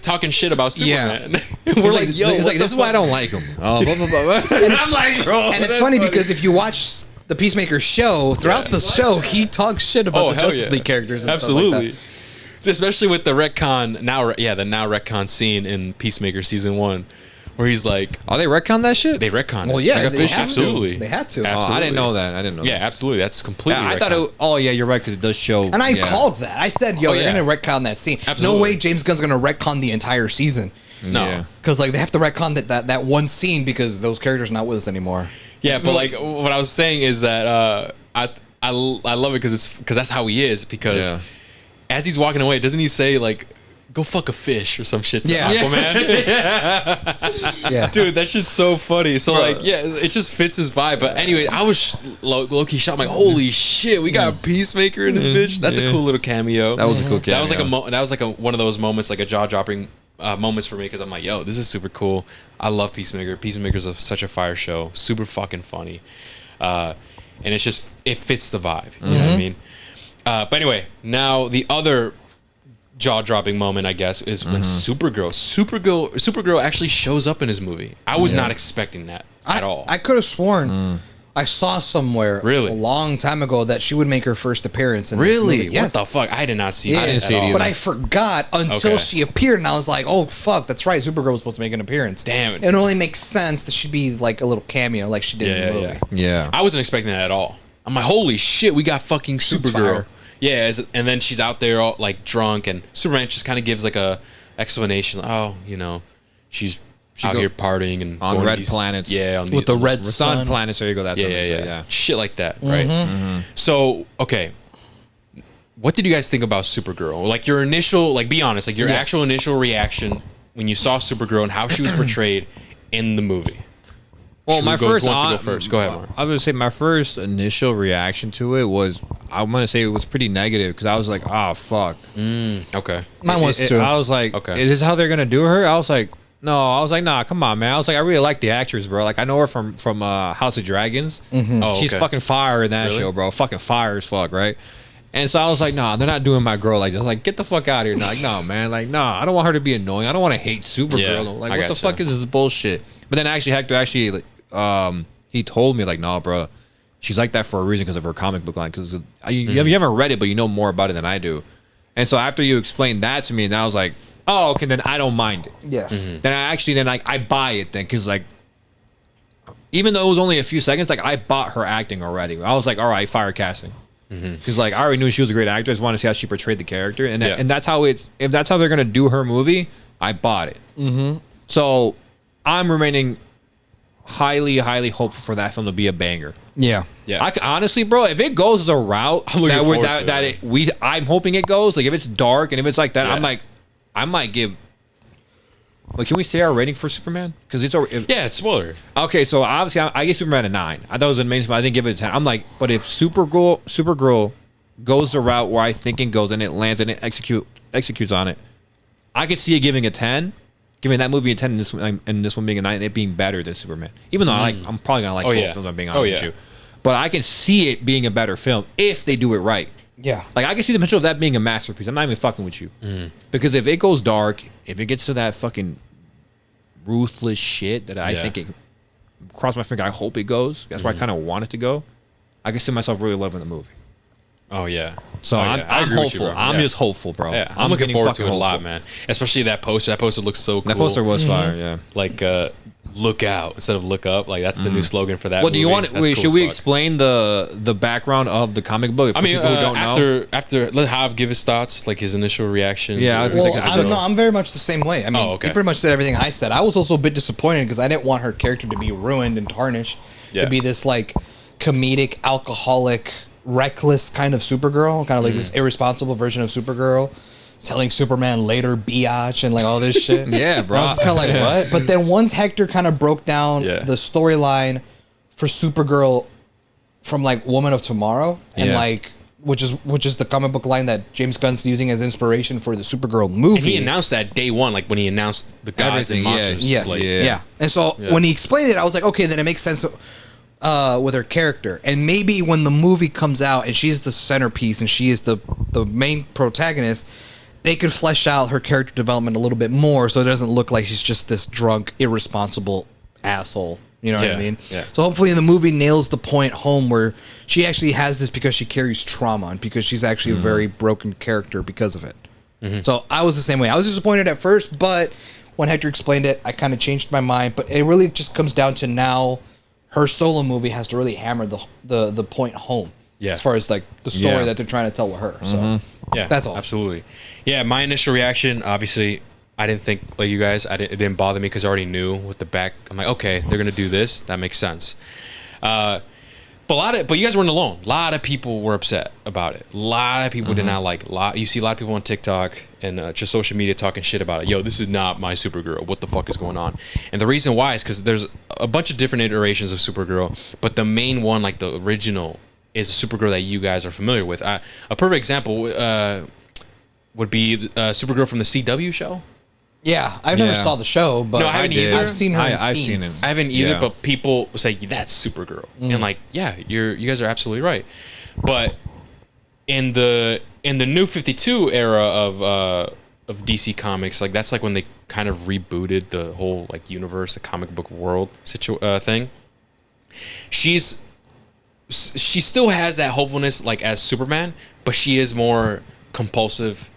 talking shit about Superman. We're like, yo, he's what like, the this is why I fuck? don't like him. Oh, blah, blah, blah. And I'm like, bro. And it's funny because if you watch the Peacemaker show, throughout the show, he talks shit about the hell Justice yeah. League characters. And Absolutely. Stuff like Especially with the retcon the now retcon scene in Peacemaker season 1, where he's like, Oh, they retcon that shit? they retcon. Well, it. yeah, Like, they officially. have to. Absolutely. They had to. Oh, Absolutely. I didn't know that. I didn't know Yeah, that. absolutely. That's completely. Yeah, I thought retcon. it. Oh yeah, you're right because it does show. And I yeah. called that. I said, yo, Oh, they're yeah. going to retcon that scene. Absolutely. No way James Gunn's going to retcon the entire season. No. Yeah. Because like they have to retcon that one scene because those characters are not with us anymore. Yeah, but like what I was saying is that I love it because that's how he is. Because Yeah. as he's walking away, doesn't he say like, "Go fuck a fish" or some shit to Yeah. Aquaman? Yeah. Dude, that shit's so funny. So like, yeah, it just fits his vibe. But anyway, I was low key shocked. I'm like, holy shit, we got Peacemaker in this bitch. That's a cool little cameo. That was a cool That was like cameo. that was like one of those moments, like a jaw dropping moments for me because I'm like, yo, this is super cool. I love Peacemaker. Peacemaker's such a fire show. Super fucking funny. And it's just it fits the vibe. You know what I mean? But anyway, now the other jaw-dropping moment, I guess, is when Supergirl actually shows up in his movie. I was not expecting that at all. I could have sworn I saw somewhere Really? a long time ago that she would make her first appearance in this Really? movie. Yes. What the fuck? I did not see Yeah. that. I didn't at see it all. either. But I forgot until Okay. she appeared, and I was like, "Oh fuck, that's right. Supergirl was supposed to make an appearance." Damn it. It only makes sense that she'd be like a little cameo, like she did in the movie. Yeah. I wasn't expecting that at all. I'm like, holy shit, we got fucking Supergirl. fire. Yeah, and then she's out there all like drunk, and Superman just kind of gives like a explanation. Oh, you know, she's out here partying and On going to red these- planets. Yeah, on With the red Sun sun. planets. There you go. That's Yeah, what I'm yeah, saying, yeah, shit like that, right? Mm-hmm. So, okay, what did you guys think about Supergirl? Like your initial, like be honest, like your Yes. actual initial reaction when you saw Supergirl and how she was portrayed in the movie. Well, Should my we go- first. who wants to go first? Go ahead, Mark. I would say my first initial reaction to it was, I'm gonna say it was pretty negative because I was like, oh fuck. Okay, Mine was too. I was like, Okay. is this how they're gonna do her? I was like, no. I was like, nah, come on, man. I was like, I really like the actress, bro. Like, I know her from House of Dragons. Oh, She's okay. fucking fire in that Really? show, bro. Fucking fire as fuck, right? And so I was like, nah, they're not doing my girl like this. Like, get the fuck out of here. Like, no, man. Like, nah, I don't want her to be annoying. I don't want to hate Supergirl. Yeah, Like, I what the gotcha. fuck is this bullshit? But then actually, Hector actually, he told me like, nah, bro, she's like that for a reason because of her comic book line. Because you haven't read it, but you know more about it than I do. And so after you explained that to me, then I was like, oh, okay, then I don't mind it. Yes. Then I buy it then, because like, even though it was only a few seconds, like I bought her acting already. I was like, all right, fire casting. Because like I already knew she was a great actor. I just want to see how she portrayed the character, and and that's how if that's how they're gonna do her movie, I bought it. So I'm remaining highly hopeful for that film to be a banger. Yeah. Honestly, bro, if it goes the route I'm hoping it goes, like if it's dark and if it's like that, I'm like, I might give. Like, can we say our rating for Superman? Because it's it's spoiler. Okay, so obviously I gave Superman a 9. I thought it was an amazing film. I didn't give it a 10. I'm like, but if Supergirl goes the route where I think it goes and it lands and it executes on it, I could see it giving a 10, giving that movie a 10 and this one being a 9, and it being better than Superman. Even though I'm probably gonna like both films. I'm being honest with you, but I can see it being a better film if they do it right. Yeah. Like, I can see the potential of that being a masterpiece. I'm not even fucking with you. Because if it goes dark, if it gets to that fucking ruthless shit that I think it, cross my finger, I hope it goes. That's where I kind of want it to go. I can see myself really loving the movie. Oh, yeah. So I'm hopeful. I'm just hopeful, bro. Yeah, I'm looking forward to it a lot, man. Especially that poster. That poster looks so cool. That poster was fire, yeah. Like, look out instead of look up. Like, that's the new slogan for that Well, movie. do you want? That's Wait, cool should we as fuck. explain the background of the comic book? I mean, people who don't know? after let Hav give his thoughts, like his initial reactions. Yeah, Well, I'm very much the same way. I mean, Oh, okay. he pretty much said everything I said. I was also a bit disappointed because I didn't want her character to be ruined and tarnished. Yeah. To be this like comedic, alcoholic, reckless kind of Supergirl, kind of like this irresponsible version of Supergirl, telling Superman later biatch and like all this shit. Yeah, bro. And I was just kind of like, what? But then once Hector kind of broke down the storyline for Supergirl from like Woman of Tomorrow and like which is the comic book line that James Gunn's using as inspiration for the Supergirl movie. And he announced that day one, like when he announced the gods and monsters. Yes. Like, Yeah. And so when he explained it, I was like, okay, then it makes sense with her character. And maybe when the movie comes out and she's the centerpiece and she is the main protagonist, they could flesh out her character development a little bit more so it doesn't look like she's just this drunk, irresponsible asshole. You know what I mean? Yeah. So hopefully in the movie nails the point home where she actually has this because she carries trauma and because she's actually a very broken character because of it. So I was the same way. I was disappointed at first, but when Hector explained it, I kind of changed my mind. But it really just comes down to now her solo movie has to really hammer the point home. Yeah. As far as like the story that they're trying to tell with her. So Yeah, that's all. Absolutely. Yeah, my initial reaction, obviously, I didn't think like you guys. It didn't bother me because I already knew with the back. I'm like, okay, they're gonna do this. That makes sense. But you guys weren't alone. A lot of people were upset about it. A lot of people did not like. You see a lot of people on TikTok and just social media talking shit about it. Yo, this is not my Supergirl. What the fuck is going on? And the reason why is because there's a bunch of different iterations of Supergirl, but the main one, like the original, is a Supergirl that you guys are familiar with. A perfect example would be Supergirl from the CW show. Yeah, I never saw the show, but No, I haven't either. I've seen her in I've seen scenes. him. I haven't either, Yeah. but people say that's Supergirl, and like, yeah, you guys are absolutely right. But in the new 52 era of DC Comics, like that's like when they kind of rebooted the whole like universe, the comic book world thing. She still has that hopefulness like as Superman, but she is more compulsive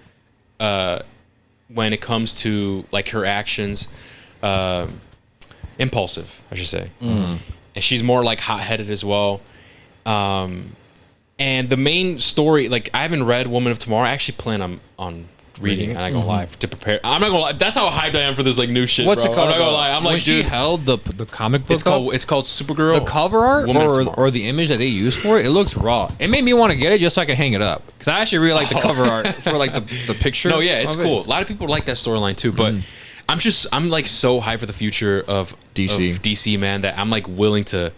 when it comes to like her actions, impulsive, I should say. And she's more like hot-headed as well. And the main story, like I haven't read Woman of Tomorrow. I actually plan on reading. I'm not gonna lie, to prepare. I'm not gonna lie. That's how hyped I am for this like new shit. What's bro. it called? I'm not gonna lie. I'm when like, she dude, held the comic book. it's called Supergirl. The cover art Woman of Tomorrow. or the image that they used for it, it looks raw. It made me want to get it just so I could hang it up because I actually really like the cover art for like the picture. No, yeah, it's of cool. it. A lot of people like that storyline too, but I'm like so hyped for the future of DC, man, that I'm like willing to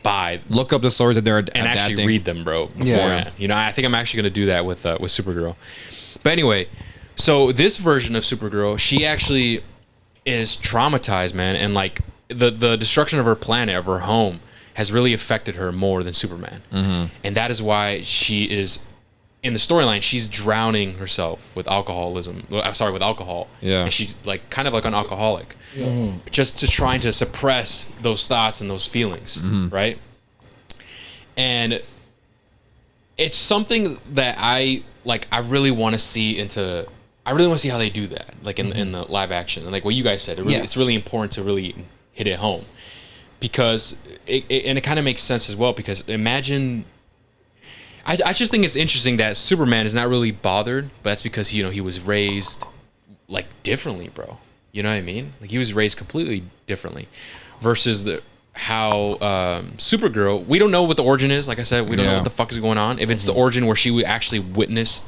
buy Look up the stories that they're and adapting. actually read them, bro, beforehand. You know, I think I'm actually gonna do that with Supergirl. But anyway, so this version of Supergirl, she actually is traumatized, man, and like the destruction of her planet, of her home, has really affected her more than Superman, and that is why she is in the storyline. She's drowning herself with alcoholism. With alcohol. Yeah, and she's like kind of like an alcoholic, just to trying to suppress those thoughts and those feelings, right? And it's something that I like. I really want to see into. I really want to see how they do that, like in the live action, and like what you guys said. It's really important to really hit it home, because it kind of makes sense as well. Because imagine, I just think it's interesting that Superman is not really bothered, but that's because he was raised like differently, bro. You know what I mean? Like he was raised completely differently, versus how Supergirl, we don't know what the origin is. Like I said, we don't know what the fuck is going on. If it's the origin where she actually witnessed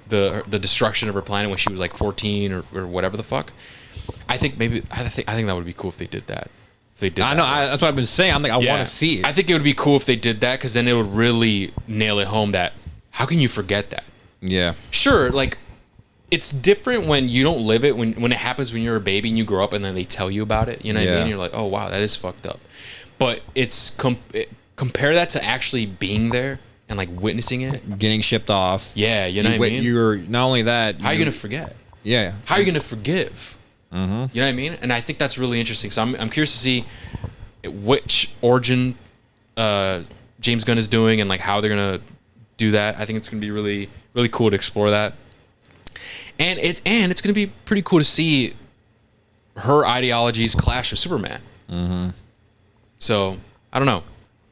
the destruction of her planet when she was like 14 or whatever the fuck, I think that would be cool if they did that. If they did, that's what I've been saying. I'm like, I want to see it. I think it would be cool if they did that, because then it would really nail it home. That how can you forget that? Yeah, sure. Like it's different when you don't live it. When it happens when you're a baby and you grow up and then they tell you about it. You know what I mean? You're like, oh wow, that is fucked up. But it's compare that to actually being there and like witnessing it, getting shipped off. Yeah, you know what I mean? You're not only that. How are you gonna forget? Yeah. How are you gonna forgive? Mm-hmm. You know what I mean? And I think that's really interesting. So I'm curious to see which origin James Gunn is doing and like how they're gonna do that. I think it's gonna be really really cool to explore that. And it's gonna be pretty cool to see her ideologies clash with Superman. Mm-hmm. So I don't know.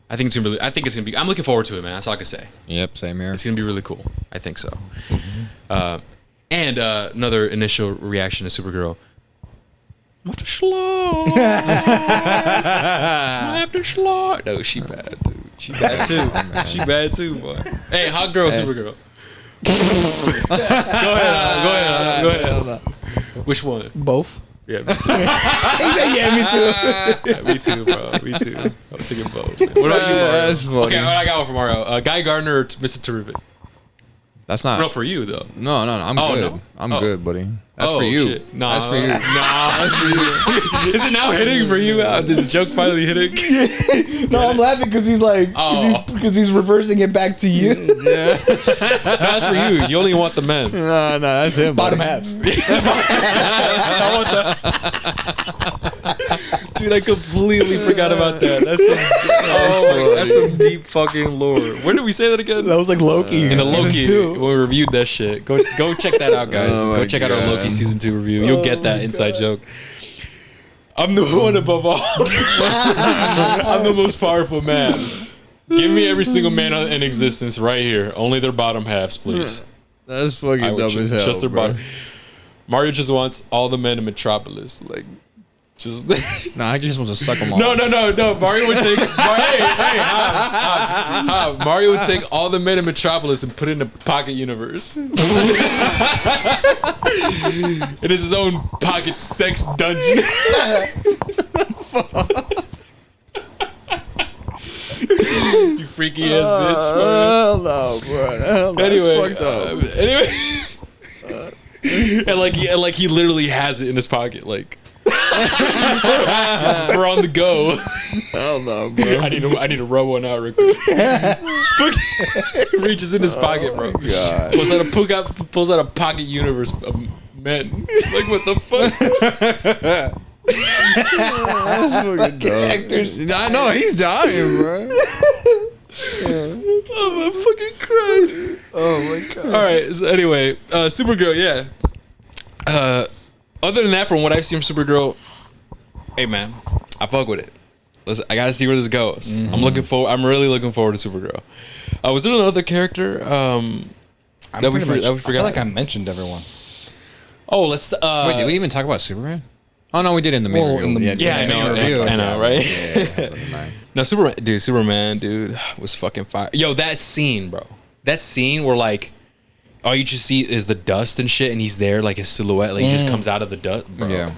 I think it's gonna be. I'm looking forward to it, man. That's all I can say. Yep, same here. It's gonna be really cool. I think so. Mm-hmm. And another initial reaction to Supergirl. After Schlaw. After Schlaw. No, she bad, dude. She bad too. She bad too, boy. Hey, hot girl, Supergirl. Go ahead. Which one? Both. Yeah, me too. He said, yeah, me too. Yeah, me too, bro. Me too. I'm taking both. Man. What about you, Mario? Okay, I got one for Mario. Guy Gardner or Mr. Terrific? That's not. No, for you though. No. I'm good. No? I'm good, buddy. That's for you. Shit. Nah, that's for you. That's for you. Is it now hitting for you? Is the joke finally hitting? No, I'm laughing because he's like, because he's reversing it back to you. Yeah. That's for you. You only want the men. No, that's him. Bottom halves. I want that. Dude, I completely forgot about that. That's some deep fucking lore. Where did we say that again? That was like Loki. In the Loki, 2. when we reviewed that shit. Go check that out, guys. Go check out our Loki season 2 review. You'll get that inside joke. I'm the one above all. I'm the most powerful man. Give me every single man in existence right here. Only their bottom halves, please. That's fucking dumb as hell. Just their bottom. Mario just wants all the men in Metropolis. Like, just. Nah, I just want to suck them all. No. Mario would take. Mario would take all the men in Metropolis and put it in a pocket universe. It is his own pocket sex dungeon. You freaky ass bitch. Hell no, bro. Hell no. Anyway, that's fucked up. and like he literally has it in his pocket, like. We're on the go. Hell no, bro. I need to rub one out real quick. Reaches in his pocket, bro. God. Pulls out a pocket universe of men. Like, what the fuck? That's fucking dumb. Actors. I know he's dying, bro. Oh, I'm fucking crying. Oh my god. All right. So anyway, Supergirl. Yeah. Other than that, from what I've seen from Supergirl, hey man, I fuck with it. Listen, I gotta see where this goes. Mm-hmm. I'm really looking forward to Supergirl. Was there another character that we forgot? I feel like I mentioned everyone. Oh, let's. Wait, did we even talk about Superman? Oh no, we did in the main review. I know, right? Yeah. No, Superman, dude, was fucking fire. Yo, that scene, bro. That scene where like. All you just see is the dust and shit, and he's there like his silhouette, like he just comes out of the dust, bro. Yeah,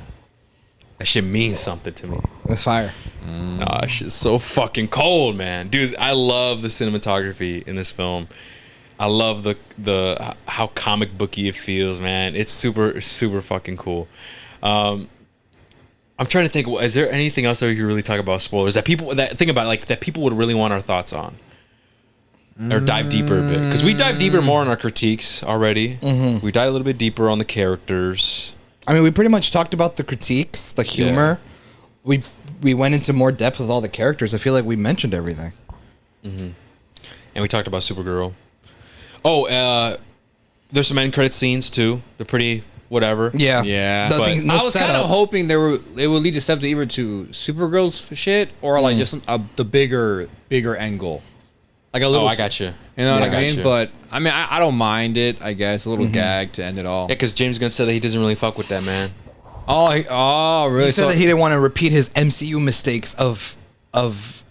that shit means something to me. That's fire. Nah, that shit's so fucking cold, man, dude. I love the cinematography in this film. I love the how comic booky it feels, man. It's super fucking cool. I'm trying to think. Is there anything else that we could really talk about spoilers that people that people would really want our thoughts on? Or dive deeper a bit, because we dive deeper more on our critiques already. We dive a little bit deeper on the characters. I mean, we pretty much talked about the critiques, the humor. Yeah. We went into more depth with all the characters. I feel like we mentioned everything. And we talked about Supergirl. There's some end credit scenes too. They're pretty whatever. Yeah. Yeah, The but thing- no I was kind of setup. hoping it would lead to something either to Supergirl's shit or like just the bigger end goal, like a little. Oh, I got you. You know what Yeah, I I got mean? you. But I mean, I don't mind it. I guess a little gag to end it all. Yeah, because James Gunn said that he doesn't really fuck with that, man. Oh, really? He said that he didn't want to repeat his MCU mistakes of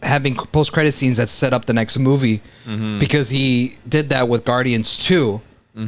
having post credit scenes that set up the next movie because he did that with Guardians 2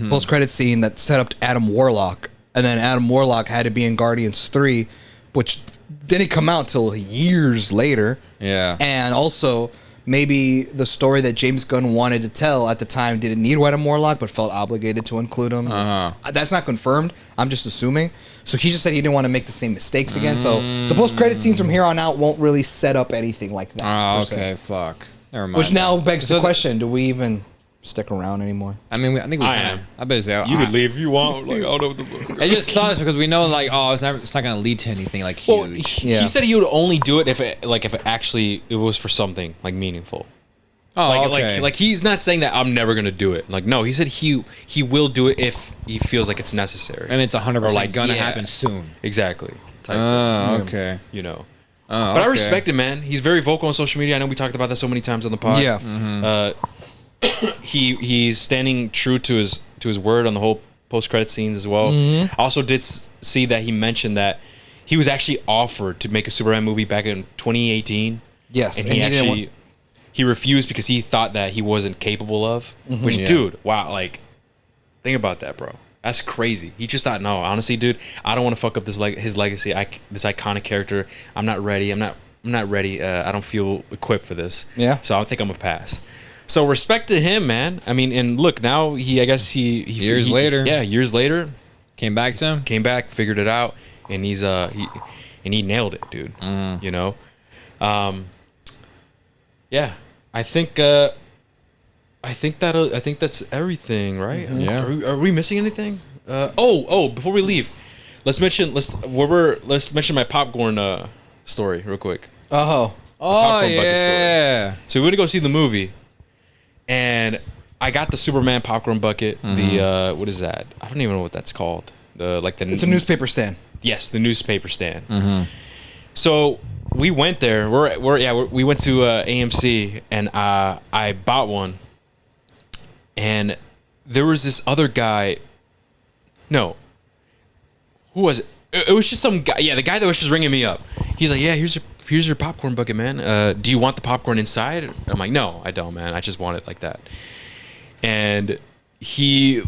post credit scene that set up Adam Warlock, and then Adam Warlock had to be in Guardians 3, which didn't come out till years later. Yeah. And also maybe the story that James Gunn wanted to tell at the time didn't need Adam Warlock but felt obligated to include him. That's not confirmed. I'm just assuming. So he just said he didn't want to make the same mistakes again. So the post-credit scenes from here on out won't really set up anything like that. Oh, per se. okay. Fuck. Never mind. Which now begs So the question: do we even stick around anymore? I mean, I think we I can. am. I bet say You could leave if you want. Like, I don't know what the fuck. It just sucks because we know, like, oh, it's not gonna lead to anything like Well, huge. he said he would only do it if it actually it was for something like meaningful. Oh, Like, okay. like he's not saying that I'm never gonna do it. Like, no, he said he will do it if he feels like it's necessary. and it's 100% Or, like, gonna yeah. happen soon. Exactly. Type Oh, thing, okay. you know. Oh, But I okay. respect him, man. He's very vocal on social media. I know we talked about that so many times on the pod. Yeah. He's standing true to his word on the whole post credit scenes as well. I also did see that he mentioned that he was actually offered to make a Superman movie back in 2018. Yes, and and he he didn't actually he refused because he thought that he wasn't capable of. Which, Yeah. dude, wow, like think about that, bro. That's crazy. He just thought, no, honestly, dude, I don't want to fuck up his legacy. This iconic character. I'm not ready. I'm not ready. I don't feel equipped for this. Yeah. So I think I'm gonna pass. So respect to him, man. I mean, and look, now I guess he Years later. Yeah, years later, Came back to him. came back, figured it out, and he nailed it, dude. You know, yeah. I think that's everything, right? Yeah. Are we missing anything? Before we leave, let's mention my popcorn story real quick. Oh. Oh, popcorn bucket story. yeah. So we went to go see the movie, and I got the Superman popcorn bucket. The what is that? I don't even know what that's called. It's a newspaper stand. Yes, the newspaper stand. So we went there. We went to AMC, and I bought one. And there was this other guy. No, who was it? It was just some guy. Yeah, the guy that was just ringing me up. He's like, "Yeah, here's your popcorn bucket, man. Do you want the popcorn inside?" I'm like, "No, I don't, man. I just want it like that." And he's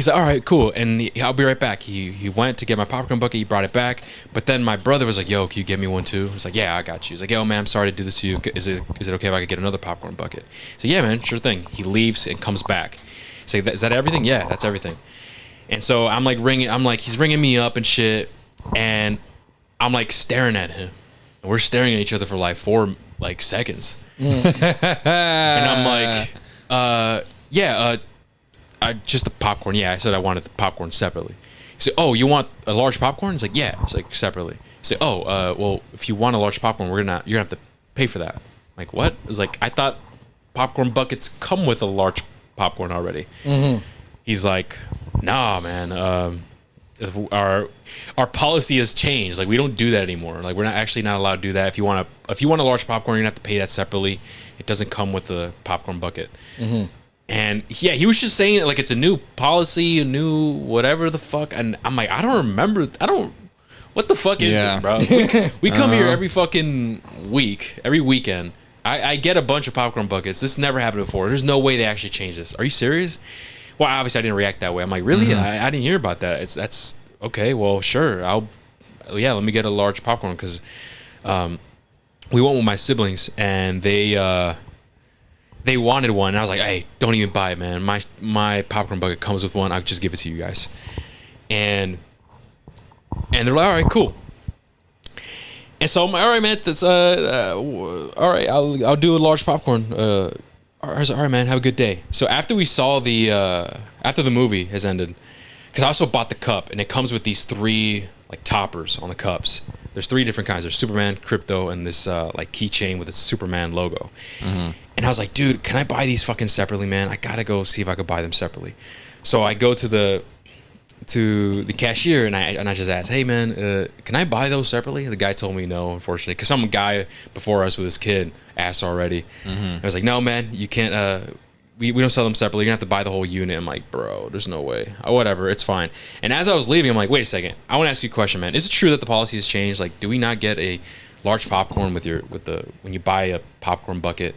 like, "All right, cool." And I'll be right back. He went to get my popcorn bucket. He brought it back. But then my brother was like, "Yo, can you get me one too?" I was like, "Yeah, I got you." He's like, "Yo, man, I'm sorry to do this to you. Is it okay if I could get another popcorn bucket?" So yeah, man, sure thing. He leaves and comes back. He's like, "Is that everything?" "Yeah, that's everything." And so I'm like he's ringing me up and shit, and I'm like staring at him, and we're staring at each other for like 4 seconds, and I'm like, I just the popcorn. Yeah, I said I wanted the popcorn separately. He said, "Oh, you want a large popcorn?" He's like, "Yeah." It's like separately. He said, "Oh, well, if you want a large popcorn, you're gonna have to pay for that." I'm like, what? It was like, I thought popcorn buckets come with a large popcorn already. He's like, "Nah, man. Our policy has changed. Like, we don't do that anymore. Like, we're not allowed to do that. If you want a large popcorn, you're gonna have to pay that separately. It doesn't come with the popcorn bucket." And yeah, he was just saying it like it's a new policy, a new whatever the fuck. And I'm like, I don't remember. What the fuck is this, bro? We come here every fucking week, every weekend. I get a bunch of popcorn buckets. This never happened before. There's no way they actually changed this. Are you serious? Well, obviously I didn't react that way. I'm like, really? I didn't hear about that. That's okay. Well, sure. Let me get a large popcorn because we went with my siblings and they wanted one. And I was like, hey, don't even buy it, man. My popcorn bucket comes with one. I'll just give it to you guys. And they're like, all right, cool. And so I'm like, all right, man. That's all right. I'll do a large popcorn. All right, man. Have a good day. So after we saw after the movie has ended, because I also bought the cup, and it comes with these 3 like toppers on the cups. there's 3 different kinds. There's Superman, crypto, and this like keychain with a Superman logo. And I was like, dude, can I buy these fucking separately, man? I gotta go see if I could buy them separately. So I go to the cashier and I just asked, hey man, can I buy those separately? The guy told me no, unfortunately, because some guy before us with his kid asked already. I was like, no man, you can't. We don't sell them separately. You're gonna have to buy the whole unit. I'm like, bro, there's no way. Oh, whatever, it's fine. And as I was leaving, I'm like, wait a second, I want to ask you a question, man. Is it true that the policy has changed? Like, do we not get a large popcorn when you buy a popcorn bucket?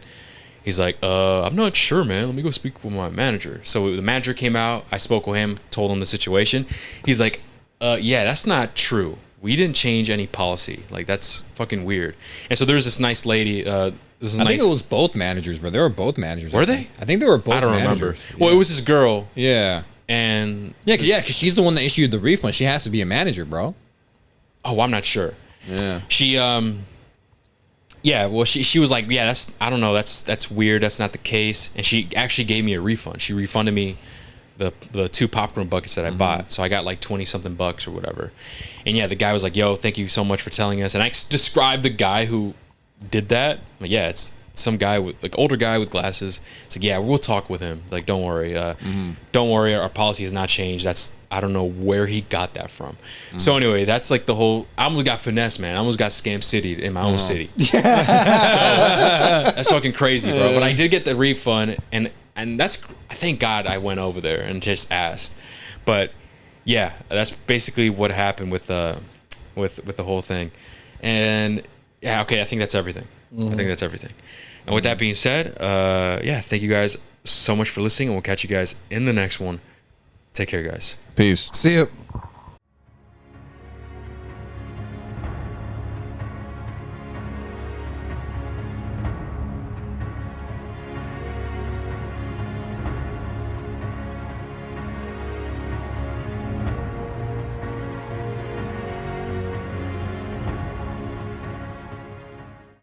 He's like, I'm not sure, man. Let me go speak with my manager. So the manager came out. I spoke with him, told him the situation. He's like, yeah, that's not true. We didn't change any policy. Like, that's fucking weird. And so there's this nice lady. I think it was both managers, bro. They were both managers. Were they? I think they were both. I don't managers. remember. Well, it was this girl. Yeah. And because she's the one that issued the refund. She has to be a manager, bro. Oh, I'm not sure. Yeah. She yeah, well, she was like, yeah, I don't know, that's weird, that's not the case, and she actually gave me a refund. She refunded me the 2 popcorn buckets that I bought, so I got like 20 something bucks or whatever. And yeah, the guy was like, yo, thank you so much for telling us, and I described the guy who did that. I'm like, yeah, it's some guy with like older guy with glasses. It's like, yeah, we'll talk with him. Like, don't worry, our policy has not changed. I don't know where he got that from. So anyway, that's like the whole. I almost got finessed, man. I almost got scam citied in my own city. So that's fucking crazy, bro. But I did get the refund, and that's. I thank God I went over there and just asked. But yeah, that's basically what happened with the whole thing. And yeah, okay, I think that's everything. I think that's everything. And with that being said, yeah, thank you guys so much for listening, and we'll catch you guys in the next one. Take care, guys. Peace. See you.